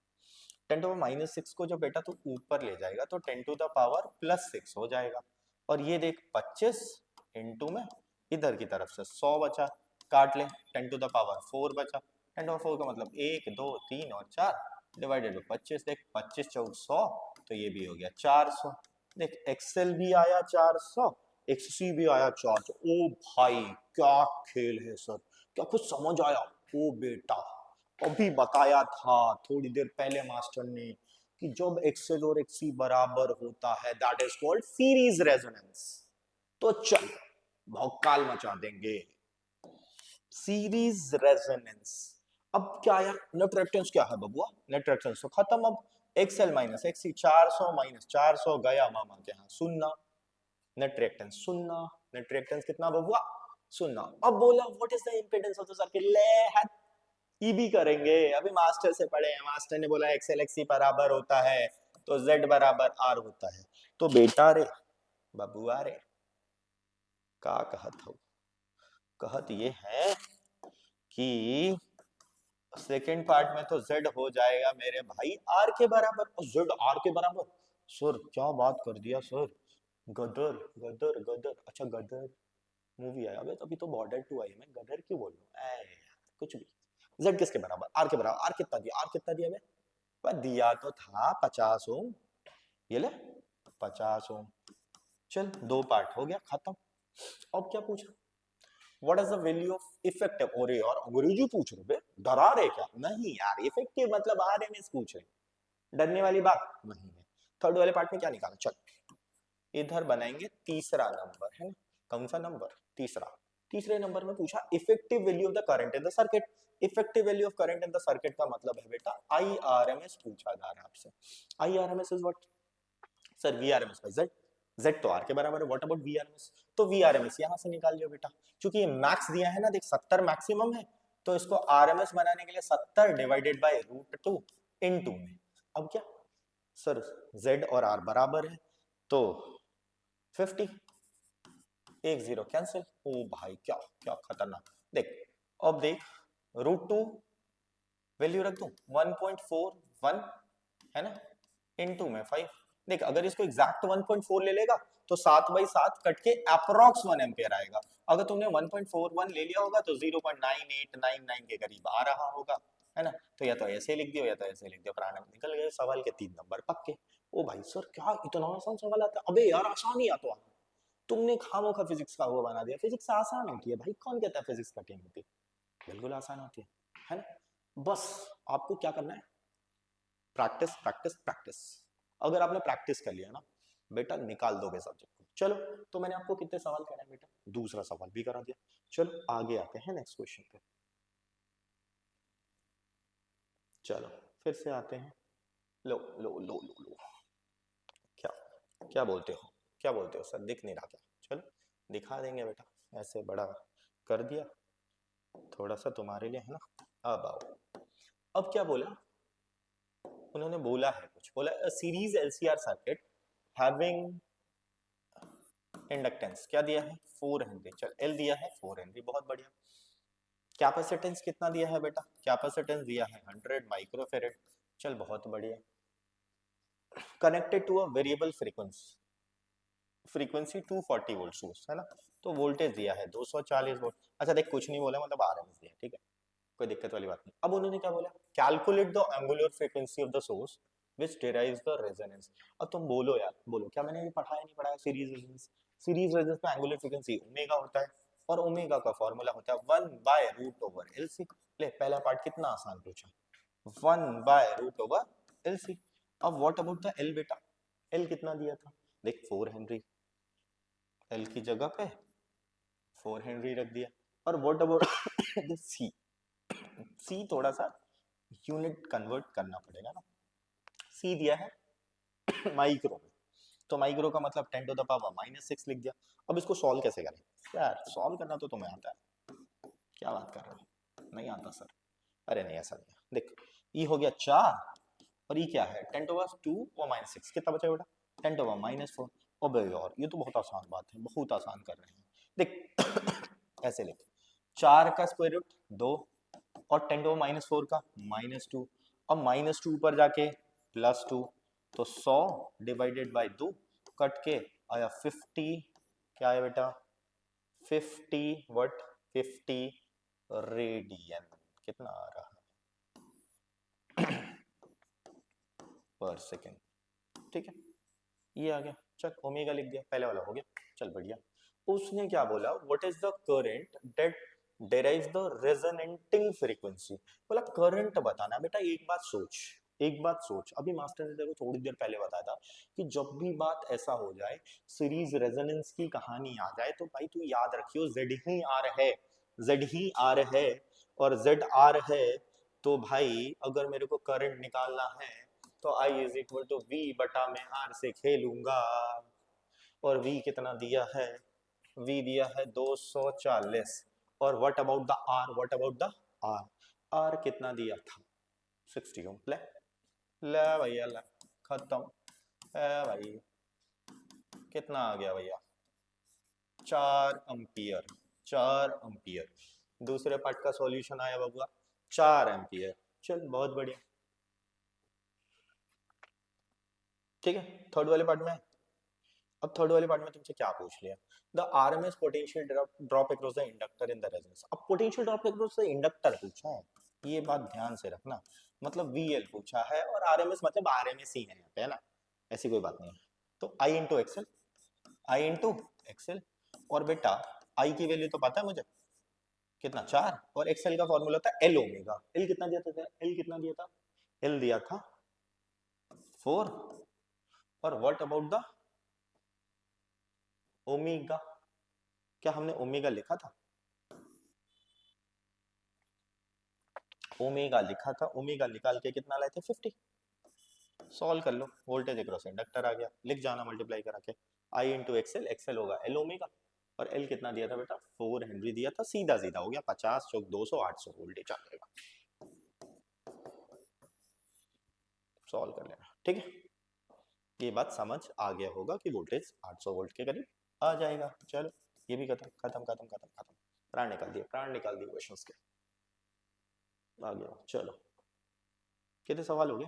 10 टू पावर -6 को जो बेटा तू ऊपर ले जाएगा तो 10 टू द पावर +6 हो जाएगा, और ये देख 25 इनटू में इधर की तरफ से 100 बचा, काट ले 10 टू द पावर 4 बचा। 10 टू पावर 4 का मतलब 1 2 3 और 4 डिवाइडेड बाई 25, देख 25 चौक 100, तो ये भी हो गया 400। देख एक्सेल भी आया 400, एक्ससी भी आया 400। ओ भाई क्या खेल है सर, क्या कुछ समझ आया। ओ बेटा अभी बताया था थोड़ी देर पहले मास्टर ने कि जब एक्सेल और एक्ससी बराबर होता है that is called series resonance. तो चल भौकाल मचा देंगे, सीरीज रेजोनेंस। अब क्या यार नेट रिएक्टेंस क्या है बबुआ, नेट रिएक्टेंस तो खत्म। अब एक्सएल माइनस एक्ससी 400 माइनस 400 गया मामा के यहाँ सुन्ना, नेट रिएक्टेंस सुन्ना। नेट रिएक्टेंस कितना बबुआ सुन्ना। अब बोला what is the impedance of the circuit, ले ये भी करेंगे, अभी मास्टर से पढ़े हैं, मास्टर ने बोला एक्सएल एक्ससी बराबर होता है तो Z बराबर R होता है। तो बेटा रे बबुआ रे का कहत हो, कहत ये है कि सेकेंड पार्ट में तो Z हो जाएगा मेरे भाई R के बराबर, और Z R के बराबर। सर क्या बात कर दिया सर, गदर गदर गदर। अच्छा गदर मूवी आया, अभी तो बॉर्डर 2 आई, मैं गदर क्यों बोल रहा हूँ, कुछ भी। Z किसके बराबर, R के बराबर। R कितना दिया, R कितना दिया बे, दिया तो था 50 ओम, ये ले 50 ओम। चल दो पार्ट हो गया खत्म। अब क्या पूछा, what is the value of effective, और यार अंग्रेजी पूछ रहे बे, डरा रहे क्या, नहीं यार इफेक्टिव मतलब आरएमएस पूछ रहे, डरने वाली बात नहीं है। थर्ड वाले पार्ट में क्या निकाला, चल इधर बनाएंगे तीसरा नंबर, है ना। कौन सा नंबर, तीसरा। तीसरे नंबर में पूछा effective value of the current in the circuit. Effective value of current in the circuit का मतलब है बेटा आईआरएमएस पूछा जा रहा है आपसे। IRMS is what, sir VRMS by Z. Z तो R के बराबर है, व्हाट अबाउट VRMS? तो VRMS यहाँ से निकाल लियो बेटा, क्योंकि ये मैक्स दिया है ना, देख 70 मैक्सिमम है, तो इसको RMS बनाने के लिए 70 डिवाइडेड बाय √2 इन 2 में। अब क्या सर, Z और R बराबर है तो 50, 10 कैंसिल। ओ भाई क्या क्या खतरनाक। देख अब देख, √2 वैल्यू रख दूं 1.41 है ना, इनटू में 5। देख अगर इसको एग्जैक्ट 1.4 ले लेगा तो 7/7 कट के अप्रोक्स 1 एम्पियर आएगा। अगर तुमने 1.41 ले लिया होगा तो 0.9899 के करीब आ रहा होगा, है ना। तो या तो ऐसे लिख दियो या तो ऐसे लिख दियो, प्राणा निकल गए सवाल के 3 नंबर पक्के। ओ भाई सर क्या इतना आसान सवाल आता है? अबे यार आसान ही आता है, तुमने खामोखा फिजिक्स का वो बना दिया। फिजिक्स आसान होती है भाई, कौन कहता है फिजिक्स कठिन होती है? बिल्कुल आसान होती है ना। बस आपको क्या करना है, प्रैक्टिस प्रैक्टिस प्रैक्टिस। अगर आपने प्रैक्टिस कर लिया ना बेटा, निकाल दोगे सब्जेक्ट को। चलो तो मैंने आपको कितने सवाल कराए बेटा, दूसरा सवाल भी करा दिया। चलो आगे आते हैं नेक्स्ट क्वेश्चन पे। चलो फिर से आते हैं। लो लो लो लो लो, क्या क्या बोलते हो, क्या बोलते हो सर, दिख नहीं रहा क्या? चलो दिखा देंगे बेटा, ऐसे बड़ा कर दिया थोड़ा सा तुम्हारे लिए, है ना। अब आओ, अब क्या बोला उन्होंने, बोला है कुछ, बोला series LCR circuit having inductance क्या दिया है 4 हेनरी। चल L दिया है 4 हेनरी, बहुत बढ़िया। कैपेसिटेंस कितना दिया है बेटा, कैपेसिटेंस दिया है 100 माइक्रोफेरेड। चल बहुत बढ़िया। Connected to a variable frequency, frequency 240 volt source, है ना। तो वोल्टेज दिया है 240 वोल्ट। अच्छा देख कुछ नहीं बोला, मतलब आरएमएस दिया, ठीक है, कोई दिक्कत वाली बात नहीं। अब उन्होंने क्या बोला, calculate the angular frequency of the source which derives the resonance. अब तुम बोलो यार, बोलो क्या मैंने ये पढ़ाया नहीं पढ़ाया, सीरीज रेजोनेंस। सीरीज रेजोनेंस में एंगुलर फ्रीक्वेंसी ओमेगा होता है, और ओमेगा का फार्मूला होता है 1/√LC। ले पहला पार्ट कितना आसान पूछा, 1/√LC। अब व्हाट अबाउट द L बेटा, L कितना दिया था, देख 4 हेनरी, L की जगह पे 4 हेनरी रख दिया। और what about the C, C थोड़ा सा यूनिट कन्वर्ट करना पड़ेगा ना। C दिया है माइक्रो में, तो माइक्रो का मतलब 10 टू द पावर -6 लिख दिया। अब इसको सॉल्व कैसे करें यार, सॉल्व करना तो तुम्हें आता है, क्या बात कर रहे हो, नहीं आता सर? अरे नहीं ऐसा नहीं, देख ई हो गया 4 और ई क्या है 10 टू पावर 2 और -6, कितना बचा बेटा 10 टू पावर -4। अबे यार ये तो बहुत आसान बात है, बहुत आसान कर रहे हैं। देख ऐसे लिख, 4 का स्क्वायर रूट 2 और 10 टू -4 का -2, अब -2 पर जाके +2, तो 100 डिवाइडेड बाय 2 कट के आया 50, क्या आया बेटा 50 वट 50 रेडियन, कितना आ रहा पर सेकेंड, ठीक है ये आ गया। चल ओमेगा लिख दिया, पहले वाला हो गया, चल बढ़िया। उसने क्या बोला, what is the current that डेराइव्स the resonating frequency. बोला करंट बताना बेटा। एक बात सोच, एक बात सोच, अभी मास्टर ने तेरे को थोड़ी देर पहले बताया था कि जब भी बात ऐसा हो जाए, सीरीज रेजोनेंस की कहानी आ जाए, तो भाई तू याद रखियो जेड ही आर है, जेड ही आर है, और जेड आर है तो भाई अगर मेरे को करंट निकालना है तो I is equal to V बटा में R से खेलूंगा। और V कितना दिया है, V दिया है 240। और what about the R, what about the R, R कितना दिया था 60 ओम। ले ले भैया ले, खत्म है भाई, कितना आ गया भैया 4 एम्पियर, 4 एम्पियर। दूसरे पार्ट का सॉल्यूशन आया बाबूआ 4 एम्पियर। चल बहुत बढ़िया, ठीक है। थर्ड वाले पार्ट में, अब थर्ड वाले पार्ट में तुमसे क्या पूछ लिया, the RMS potential drop across the inductor in the resistance. अब potential drop across the inductor पूछा है, ये बात ध्यान से रखना, मतलब वीएल पूछा है और आरएमएस मतलब आरएमएस ही है यहाँ पे, है ना, ऐसी कोई बात नहीं है। तो आई इंटू एक्सएल, आई इंटू एक्सएल, और बेटा आई की वैल्यू तो पता है मुझे कितना 4, और एक्सएल का फॉर्मूला था एल ओमेगा। एल कितना दिया था, एल कितना दिया था, एल दिया था 4, और व्हाट अबाउट द ओमेगा, क्या हमने ओमेगा लिखा था, ओमेगा लिखा था, ओमेगा निकाल के कितना लाए थे 50। सॉल्व कर लो, वोल्टेज अक्रॉस इंडक्टर आ गया, लिख जाना मल्टीप्लाई करा के आई इंटू एक्सएल, एक्सएल होगा एल ओमेगा, और एल कितना दिया था बेटा 4 हेनरी दिया था, सीधा सीधा हो गया 50 चौक 200 800 वोल्टेज आ जाएगा। सॉल्व कर लेना, ठीक है। ये बात समझ आ गया होगा कि वोल्टेज 800 वोल्ट के करीब आ जाएगा। चलो ये भी खत्म खत्म खत्म खत्म खत्म, प्राण निकाल दिए, प्राण निकाल दिए क्वेश्चंस के, आ गया। चलो कितने सवाल हो गए,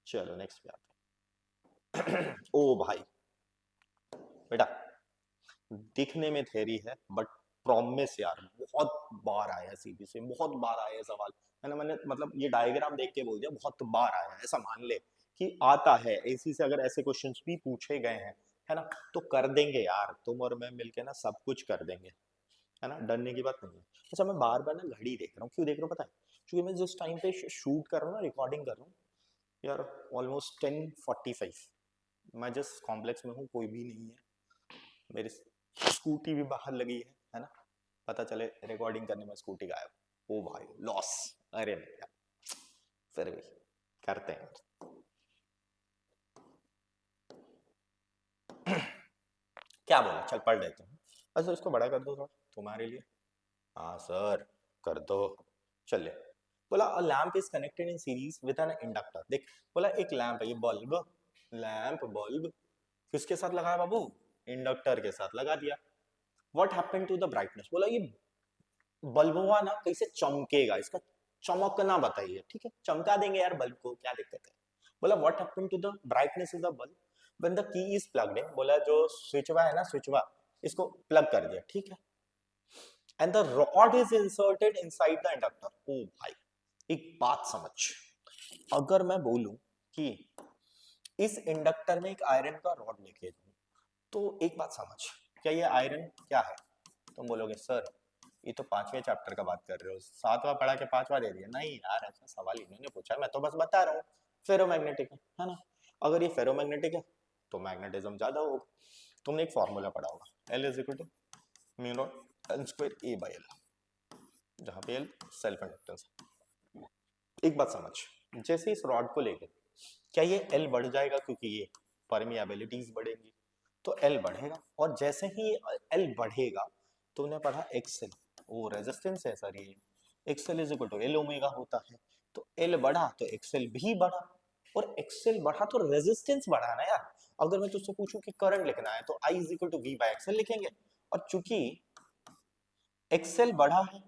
चलो नेक्स्ट पे आते हैं। ओ भाई बेटा, दिखने में थ्योरी है बट प्रॉमिस यार बहुत बार आया सीबी से, बहुत बार आया सवाल, है ना। मैंने मतलब ये डायग्राम देख के बोल दिया, बहुत बार आया है, ऐसा मान ले कि आता है। एसी से अगर ऐसे क्वेश्चंस भी पूछे गए हैं, है ना, तो कर देंगे यार, तुम और मैं मिलके ना सब कुछ कर देंगे, है ना, डरने की बात नहीं है। अच्छा मैं बार बार ना घड़ी देख रहा हूँ, क्यों देख रहा हूँ पता है, क्योंकि मैं जिस टाइम पे शूट कर रहा हूँ ना, रिकॉर्डिंग कर रहा हूँ यार, ऑलमोस्ट 10:45, मैं जिस कॉम्प्लेक्स में हूँ कोई भी नहीं है, मेरी स्कूटी भी बाहर लगी है ना, पता चले रिकॉर्डिंग करने में स्कूटी गायब, ओ भाई लॉस। अरे नहीं यार, फिर भी करते हैं। क्या बोला, चल पढ़ लेते हैं। अच्छा इसको बड़ा कर दो थोड़ा तुम्हारे लिए, हाँ सर कर दो। चलिए, बोला a lamp is connected in series with an inductor. देख बोला एक लैंप है, ये बल्ब, लैंप बल्ब किसके साथ लगाया बाबू, इंडक्टर के साथ लगा दिया। What happened to the brightness, बोला ये बल्बवा ना कैसे चमकेगा, इसका चमकना बताइए, ठीक है चमका देंगे यार बल्ब को, क्या दिक्कत है। बोला what happened to the brightness of the bulb when the key is plugged in, बोला जो स्विचवा है ना, स्विचवा इसको प्लग कर दिया, ठीक है, and the rod is inserted inside the inductor. ओ भाई एक बात समझ, अगर मैं बोलूं कि इस इंडक्टर में एक आयरन का रॉड लेके जाऊं, तो एक बात समझ, क्या ये आयरन क्या है, तुम बोलोगे सर ये तो 5वें चैप्टर का बात कर रहे हो, 7वां पढ़ा के 5वां दे दिया, नहीं यार ऐसा सवाल इन्होंने पूछा, मैं तो बस बता रहा हूँ फेरोमैग्नेटिक है ना। अगर ये फेरोमैग्नेटिक है तो मैग्नेटिज्म ज्यादा होगा। तुमने एक फॉर्मूला पढ़ा होगा, L is equal to mu not N square A by L, जहाँ पे एल सेल्फ इंडक्टेंस है। एक बात समझ, जैसे इस रॉड को लेके क्या ये एल बढ़ जाएगा, क्योंकि ये परमियाबिलिटीज बढ़ेंगी तो एल बढ़ेगा, और जैसे ही एल बढ़ेगा तुमने पढ़ा एक्सएल, वो रेजिस्टेंस है सर, ये XL is equal to L omega होता है, तो एल बढ़ा तो एक्सएल भी बढ़ा, और एक्सएल बढ़ा तो रेजिस्टेंस बढ़ा ना यार। अगर मैं तुझसे पूछूं कि करंट लिखना है तो I is equal to V by XL लिखेंगे, और चूंकि एक्सएल बढ़ा है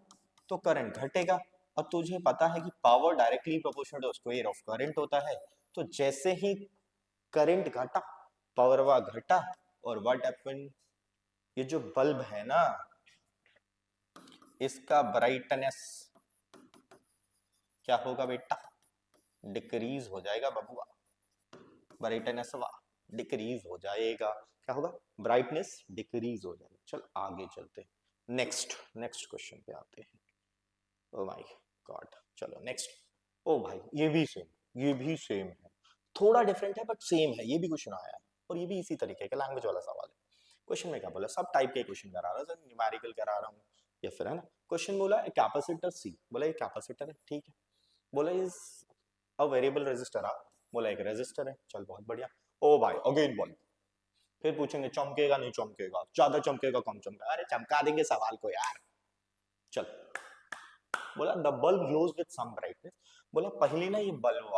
तो करंट घटेगा, और तुझे पता है कि power directly proportional to square of current होता है, तो जैसे ही करंट घटा पावर वा घटा, और व्हाट हैपन, ये जो बल्ब है ना इसका ब्राइटनेस क्या होगा बेटा, डिक्रीज हो जाएगा बबुआ, ब्राइटनेस वा डिक्रीज हो जाएगा, क्या होगा ब्राइटनेस डिक्रीज हो जाएगा। चल आगे चलते हैं, नेक्स्ट नेक्स्ट क्वेश्चन पे आते हैं। ओ माय गॉड, चलो नेक्स्ट। ओ भाई ये भी सेम है, थोड़ा डिफरेंट है बट सेम है, ये भी क्वेश्चन आया है, और ये भी इसी तरीके का लैंग्वेज वाला सवाल है। क्वेश्चन में क्या बोला, सब टाइप के क्वेश्चन करा रहा है, न्यूमेरिकल करा रहा हूँ या फिर है ना। क्वेश्चन बोला कैपेसिटर सी, बोला ये कैपेसिटर है, ठीक है, बोला इज अ वेरिएबल रेजिस्टर, बोला एक रेजिस्टर है, चल बहुत बढ़िया। ओ भाई अगेन बोल, फिर पूछेंगे चमकेगा नहीं चमकेगा, ज्यादा चमकेगा कम चमकेगा, अरे चमका देंगे सवाल को यार। चल बोला the bulb glows with some brightness, बोला पहले ना ये बल्ब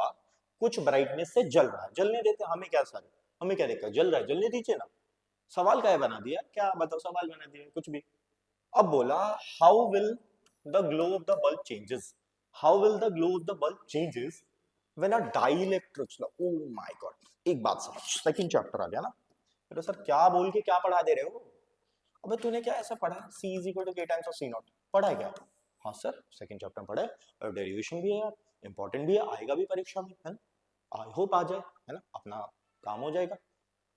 कुछ ब्राइटनेस से जल रहा है, जलने देते हमें क्या सर, हमें क्या देखा, जल रहा है जलने दीजिए ना, सवाल क्या है बना दिया, क्या बताओ सवाल बना दिया कुछ भी। अब बोला how will the glow of the bulb changes, how will the glow of the bulb changes when a dielectric, O my God एक बात समझ, सेकंड चैप्टर आ गया ना। तो सर क्या बोल के क्या पढ़ा दे रहे हो, अबे तूने क्या ऐसा पढ़ा, C is equal to k times of C not पढ़ा है क्या, हाँ सर सेकंड चैप्टर में पढ़ा है, और डेरिवेशन भी है यार, इंपॉर्टेंट भी है, आएगा भी परीक्षा में, है ना, आई होप आ जाए, है ना, अपना काम हो जाएगा।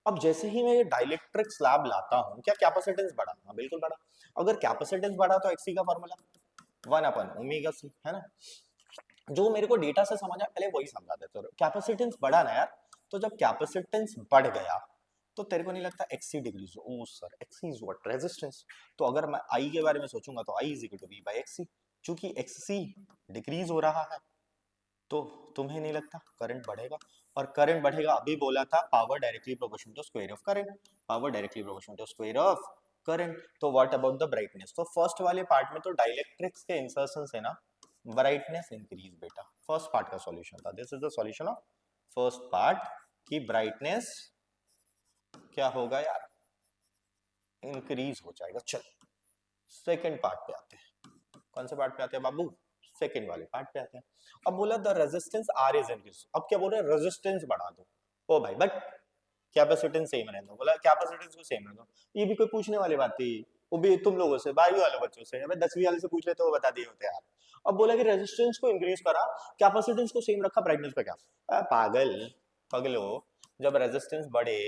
अब जैसे ही मैं ये डाइलेक्ट्रिक स्लैब लाता हूँ, क्या कैपेसिटेंस बढ़ा, हाँ बिल्कुल बढ़ा, अगर कैपेसिटेंस बढ़ा तो XC का फॉर्मूला 1/ω/c, है ना। जो मेरे को डेटा से समझ आया पहले वही समझा देते हो, कैपेसिटेंस बढ़ा ना यार, तो जब कैपेसिटेंस बढ़ गया तो तेरे को नहीं लगता XC decrease, oh sir XC is what resistance, तो अगर मैं I के बारे में सोचूंगा तो I is equal to V by XC, चूंकि XC डिक्रीज हो रहा है तो तुम्हें नहीं लगता करंट बढ़ेगा? और करंट बढ़ेगा, अभी बोला था power directly proportional to square of current, power directly proportional to square of current. तो व्हाट अबाउट द ब्राइटनेस? तो फर्स्ट वाले पार्ट में तो डाइलेक्ट्रिक्स के इंसर्शन से ना ब्राइटनेस इंक्रीज बेटा, फर्स्ट पार्ट का सॉल्यूशन था। This is the solution of first part की ब्राइटनेस क्या होगा यार, इंक्रीज हो जाएगा। चल सेकंड पार्ट पे आते हैं। कौन से पार्ट पे आते हैं बाबू? सेकंड वाले पार्ट पे आते हैं। अब बोला the resistance R is increase, अब क्या बोल रहे हैं, रेजिस्टेंस बढ़ा दो। ओ भाई बट कैपेसिटेंस सेम रहने दो, बोला कैपेसिटेंस को सेम रहने दो। ये भी कोई पूछने वाली बात थी? वो भी तुम लोगों से, 12वीं वाले बच्चों से, हमें 10वीं वाले से पूछ लेते, वो बता दिए होते यार। अब बोला कि रेजिस्टेंस को इंक्रीज करा, कैपेसिटेंस को सेम रखा, ब्राइटनेस पे क्या? पागल पगलो, जब रेजिस्टेंस बढ़े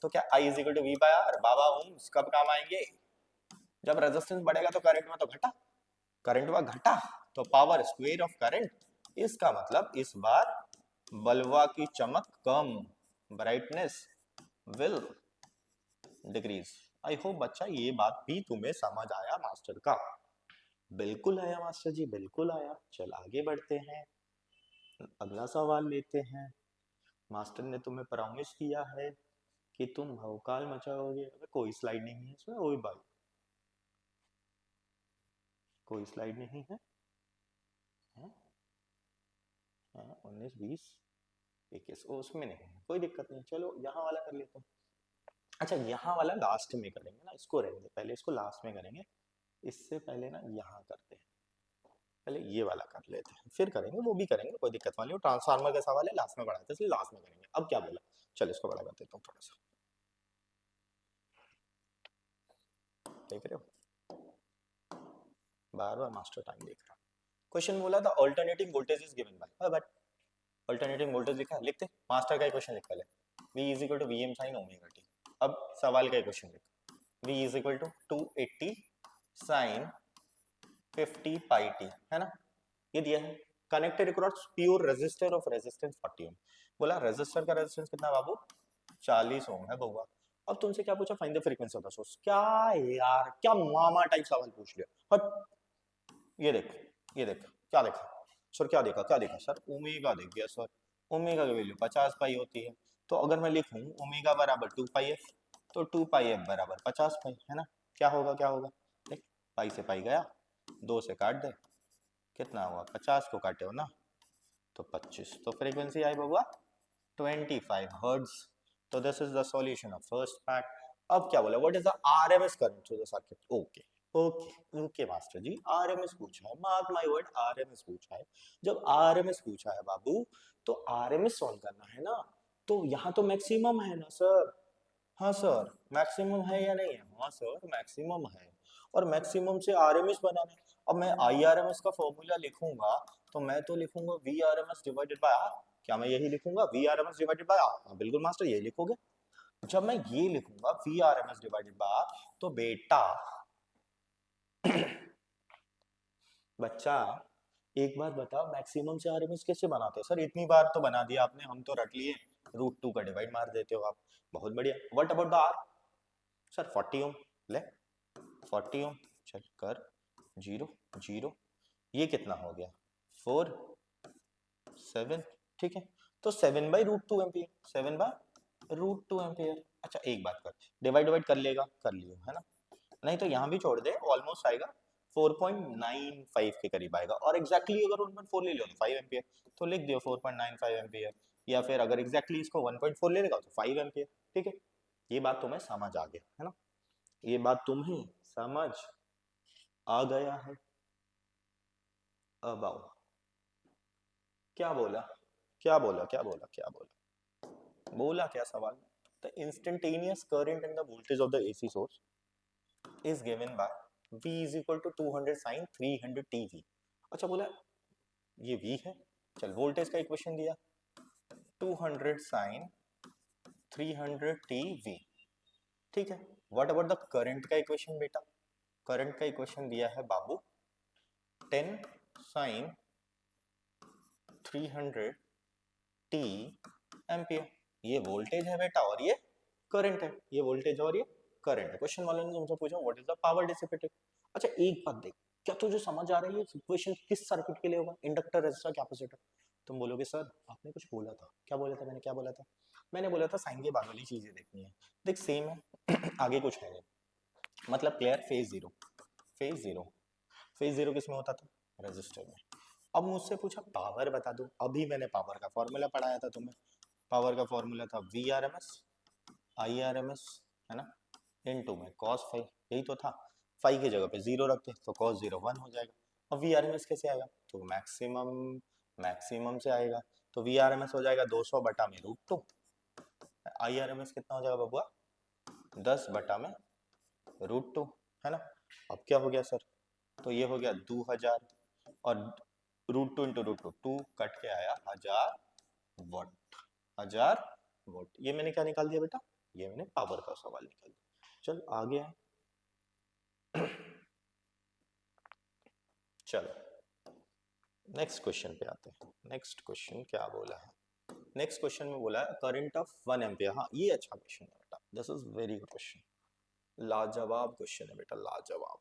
तो क्या I is equal to V by R? बाबा ओम्स कब काम आएंगे? जब रेजिस्टेंस बढ़ेगा तो करंट में तो घटा, करंट में घटा तो पावर स्क्वायर ऑफ करंट। इसका मतलब इस बार बल्बा की चमक कम, brightness will decrease. I hope बच्चा ये बात भी तुम्हें समझ आया मास्टर का। बिल्कुल आया मास्टर जी, बिल्कुल आया। चल आगे बढ़ते हैं, अगला सवाल लेते हैं। मास्टर ने तुम्हें प्रॉमिस किया है कि तुम भौकाल मचाओगे। अबे कोई स्लाइड नहीं है इसमें, ओए भाई कोई स्लाइड नहीं है, है? 19 20 21 उसमें नहीं है, कोई दिक्कत नहीं। चलो यहाँ वाला कर लेते हैं। अच्छा यहाँ वाला लास्ट में करेंगे ना, इसको रहने दे, पहले इसको लास्ट में करेंगे। इससे पहले ना यहाँ करते हैं, पहले ये वाला कर लेते हैं, फिर करेंगे वो भी करेंगे, कोई दिक्कत वाली। वो ट्रांसफार्मर का सवाल है, लास्ट में बढ़ाते हैं, इसलिए लास्ट में करेंगे। अब क्या बोला, चल इसको बड़ा कर देता हूँ थोड़ा सा, देख रहे हो बार बार मास्टर टाइम देख रहा। क्वेश्चन बोला था alternating voltage is given by, but alternating voltage लिखा है, लिखते मास्टर का क्वेश्चन लिखा है, V is equal to V M sine omega T. अब सवाल का क्वेश्चन लिख, V is equal to 280 sine 50 pi T, है ना, ये दिया है। Connected across pure resistor of resistance 40 ohm. बोला रेजिस्टर का रेजिस्टेंस कितना बाबू, 40 ओम है बउआ। अब तुमसे क्या पूछा, find the frequency of the source. क्या यार, क्या मामा टाइप सवाल पूछ लिया। हट, ये देख, ये देख, क्या देखा सर, क्या देखा, क्या देखा सर, ओमेगा देख गया सर। ओमेगा की वैल्यू 50 पाई होती है, तो अगर मैं लिखूं ओमेगा बराबर 2 पाई एफ, तो 2 पाई एफ बराबर 50 पाई, है ना। क्या होगा, क्या होगा, देख पाई से पाई गया, 2 से काट दे, कितना हुआ, 50 को काटे हो ना तो 25, तो फ्रीक्वेंसी आई बउआ 25 हर्ट्ज। तो this is the solution of first part. अब क्या बोला, what is the RMS current through the circuit. Okay okay okay master ji, RMS पूछा है, मार्क माय वर्ड, आरएमएस पूछा है। जब आरएमएस पूछा है बाबू, तो आरएमएस सॉल्व करना है ना। तो यहाँ तो मैक्सिमम है ना सर। हाँ सर, मैक्सिमम है या नहीं है? हाँ सर मैक्सिमम है, और मैक्सिमम से आरएमएस बनाना है। अब मैं आईआरएमएस का फॉर्मूला लिखूंगा, तो मैं तो लिखूंगा V R M S divided by R. क्या मैं यही लिखूंगा, V R M S divided by R? हाँ बिल्कुल मास्टर, यही लिखोगे। जब मैं ये लिखूंगा V R M S divided by R, तो बेटा बच्चा एक बार बताओ, मैक्सिमम से आरएमएस कैसे बनाते हो? सर इतनी बार तो बना दिया आपने, हम तो रट लिए, √2 का डिवाइड मार देते हो आप, बहुत बढ़िया। What about the R? Sir 40 ohm, ले 40 ओम, चल कर 0 0, ये कितना हो गया 4 7, ठीक है। तो 7/√2 एम्पियर, 7/√2 एम्पियर। अच्छा एक बात कर, डिवाइड डिवाइड कर लेगा, कर लियो, है ना, नहीं तो यहाँ भी छोड़ दे, ऑलमोस्ट आएगा 4.95 के करीब आएगा। और एग्जैक्टली अगर 1.4 ले लो तो 5 एम्पियर, तो लिख दियो 4.95 एम्पियर। या फिर अगर एग्जैक्टली इसको 1.4 ले लेगा तो 5 एम्पियर, ठीक है। ये बात तुम्हें समझ आ गया है ना, ये बात तुम्हें समझ आ गया है। अब आओ, क्या बोला, क्या बोला, क्या बोला, क्या बोला, बोला क्या सवाल? The instantaneous current in the voltage of the AC source is given by V is equal to 200 sin 300 TV। अच्छा बोला ये V है, चल वोल्टेज का इक्वेशन दिया 200 sin 300 TV, ठीक है। व्हाट अबाउट द करंट का इक्वेशन बेटा? करंट का इक्वेशन दिया है बाबू 10 sin 300 T एम्पियर। ये वोल्टेज है बेटा और ये करंट है, ये वोल्टेज और ये करंट है। क्वेश्चन वाले ने तुमसे पूछा what is the power dissipated. अच्छा एक बात देख, क्या तुझे समझ आ रही है इक्वेशन किस सर्किट के लिए होगा, इंडक्टर रेजिस्टर कैपेसिटर? तुम बोलोगे सर आपने कुछ बोला था, क्या बोला था मैंने, क्या बोला था? मैंने बोला था साइन के बाद वाली चीजें देखनी है। देख सेम है आगे कुछ है नहीं, मतलब clear. Phase zero, phase zero, phase zero किसमें होता था? रजिस्टर में। अब मुझसे पूछा पावर बता दो, अभी मैंने पावर का फॉर्मूला पढ़ाया था तुम्हें। पावर का फॉर्मूला था V R M S I R M S, है ना, इनटू में कॉस फाइव, यही तो था। फाइव की जगह पे जीरो रखते तो कॉस जीरो वन हो जाएगा। अब वी आर एम एस कैसे आएगा? तो मैक्सिमम, मैक्सिमम से आएगा। तो वी आर एम एस हो जाएगा 200 बटा में root two. I R M S कितना हो जाएगा बबुआ? 10 बटा में रूट टू, है ना। अब क्या हो गया सर? तो ये हो गया 2000, और root two into root two, two cut के आया 1000 वॉट, 1000 वॉट। ये मैंने क्या निकाल दिया बेटा? ये मैंने पावर का सवाल निकाल दिया। चल आगे है। चलो नेक्स्ट क्वेश्चन पे आते हैं। नेक्स्ट क्वेश्चन क्या बोला है? नेक्स्ट क्वेश्चन में बोला है करंट ऑफ 1 एम्पियर। हाँ ये अच्छा क्वेश्चन है बेटा, this is very good question, लाजवाब क्वेश्चन है बेटा, लाजवाब।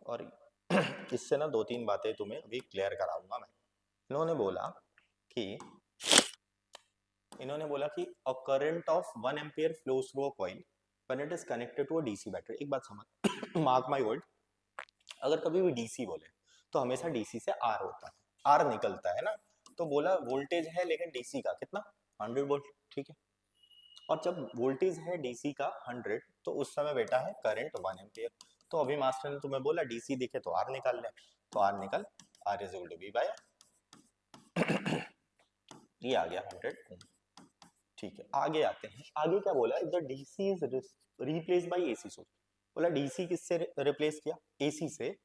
और इससे ना दो तीन बातें तुम्हें अभी क्लियर कराऊंगा मैं। इन्होंने बोला कि, इन्होंने बोला कि a current of 1 ampere flows through a coil when it is connected to a DC battery. एक बात समझ, मार्क माय वर्ड, अगर कभी भी डीसी बोले तो हमेशा डीसी से आर होता है, आर निकलता है ना। तो बोला वोल्टेज है लेकिन डीसी का कितना? 100 वोल्ट, ठीक है। और जब वोल्टेज है डीसी का 100, तो उस समय बेटा है करंट 1 एम्पियर। तो अभी मास्टर ने तुम्हें बोला डीसी दिखे तो आर निकाल ले, तो आर निकल, R is equal to V by, ये आ गया 100 ठीक है। आगे आते हैं, आगे क्या बोला? The DC is replace by AC source. बोला डीसी किससे रिप्लेस किया? एसी से।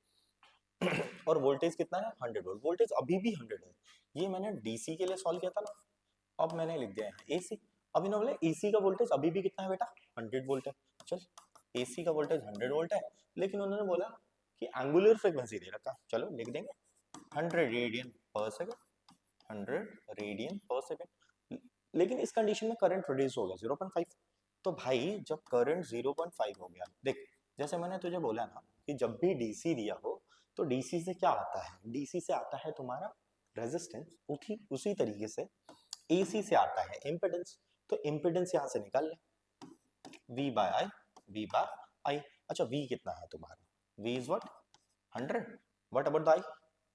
और वोल्टेज कितना है? 100 वोल्ट। वोल्टेज अभी भी 100 है। ये मैंने डीसी के लिए सॉल्व किया था ना, अब मैंने लिख दिया है एसी। अब इन्होंने बोला एसी का वोल्टेज अभी भी कितना है बेटा? 100 वोल्ट है। चल एसी का वोल्टेज 100 वोल्ट है, लेकिन उन्होंने बोला कि एंगुलर फ्रीक्वेंसी दे रखा, चलो लिख देंगे 100 रेडियन पर सेकेंड, 100 रेडियन पर सेकेंड। लेकिन इस कंडीशन में करंट प्रोड्यूस हो गया 0.5। तो भाई जब करंट 0.5 हो गया, देख जैसे मैंने तुझे बोला ना कि जब भी डीसी दिया हो तो डीसी से क्या आता है? डीसी से आता है तुम्हारा रेजिस्टेंस, उसी तरीके से एसी से आता है इम्पिडेंस। तो इम्पिडेंस यहां से निकाल ले, V by I, V by I. अच्छा V कितना है तुम्हारा? V is what? 100। What about the I?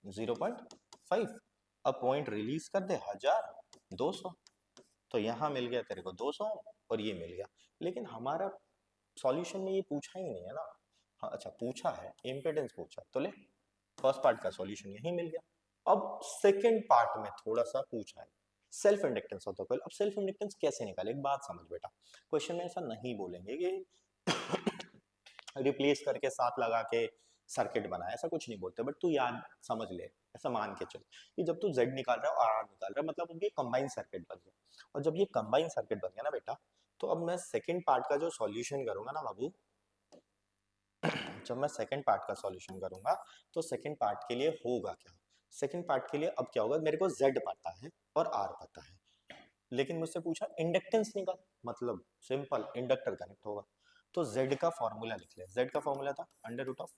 0.5। अब पॉइंट रिलीज कर दे 1200, तो यहाँ मिल गया तेरे को 200 और ये मिल गया। लेकिन हमारा सॉल्यूशन में ये पूछा ही नहीं है ना। हाँ अच्छा पूछा है, इम्पिडेंस पूछा, तो ले फर्स्ट पार्ट का सॉल्यूशन यही मिल गया। अब सेकंड पार्ट में थोड़ा सा पूछा है self inductance of the coil. अब सेल्फ इंडक्टेंस कैसे निकाले? एक बात समझ बेटा, क्वेश्चन में ऐसा नहीं बोलेंगे कि रिप्लेस करके साथ लगा के सर्किट बनाया, ऐसा कुछ नहीं बोलते। बट तू याद समझ ले, ऐसा मान के चल कि जब तू Z निकाल रहा है और R निकाल रहा है, मतलब अब ये कंबाइन सर्किट बन गया। और जब ये कंबाइन सर्किट बन गया ना बेटा, तो अब मैं सेकंड पार्ट का जो सॉल्यूशन करूंगा ना बाबू, जब मैं सेकंड पार्ट का सॉल्यूशन करूंगा तो सेकंड पार्ट के लिए होगा क्या? सेकंड पार्ट के लिए अब क्या होगा? मेरे को Z पता है और R पता है, लेकिन मुझसे पूछा इंडक्टेंस निकाल, मतलब सिंपल इंडक्टर कनेक्ट होगा। तो Z का फॉर्मूला लिख ले। Z का फॉर्मूला था under root of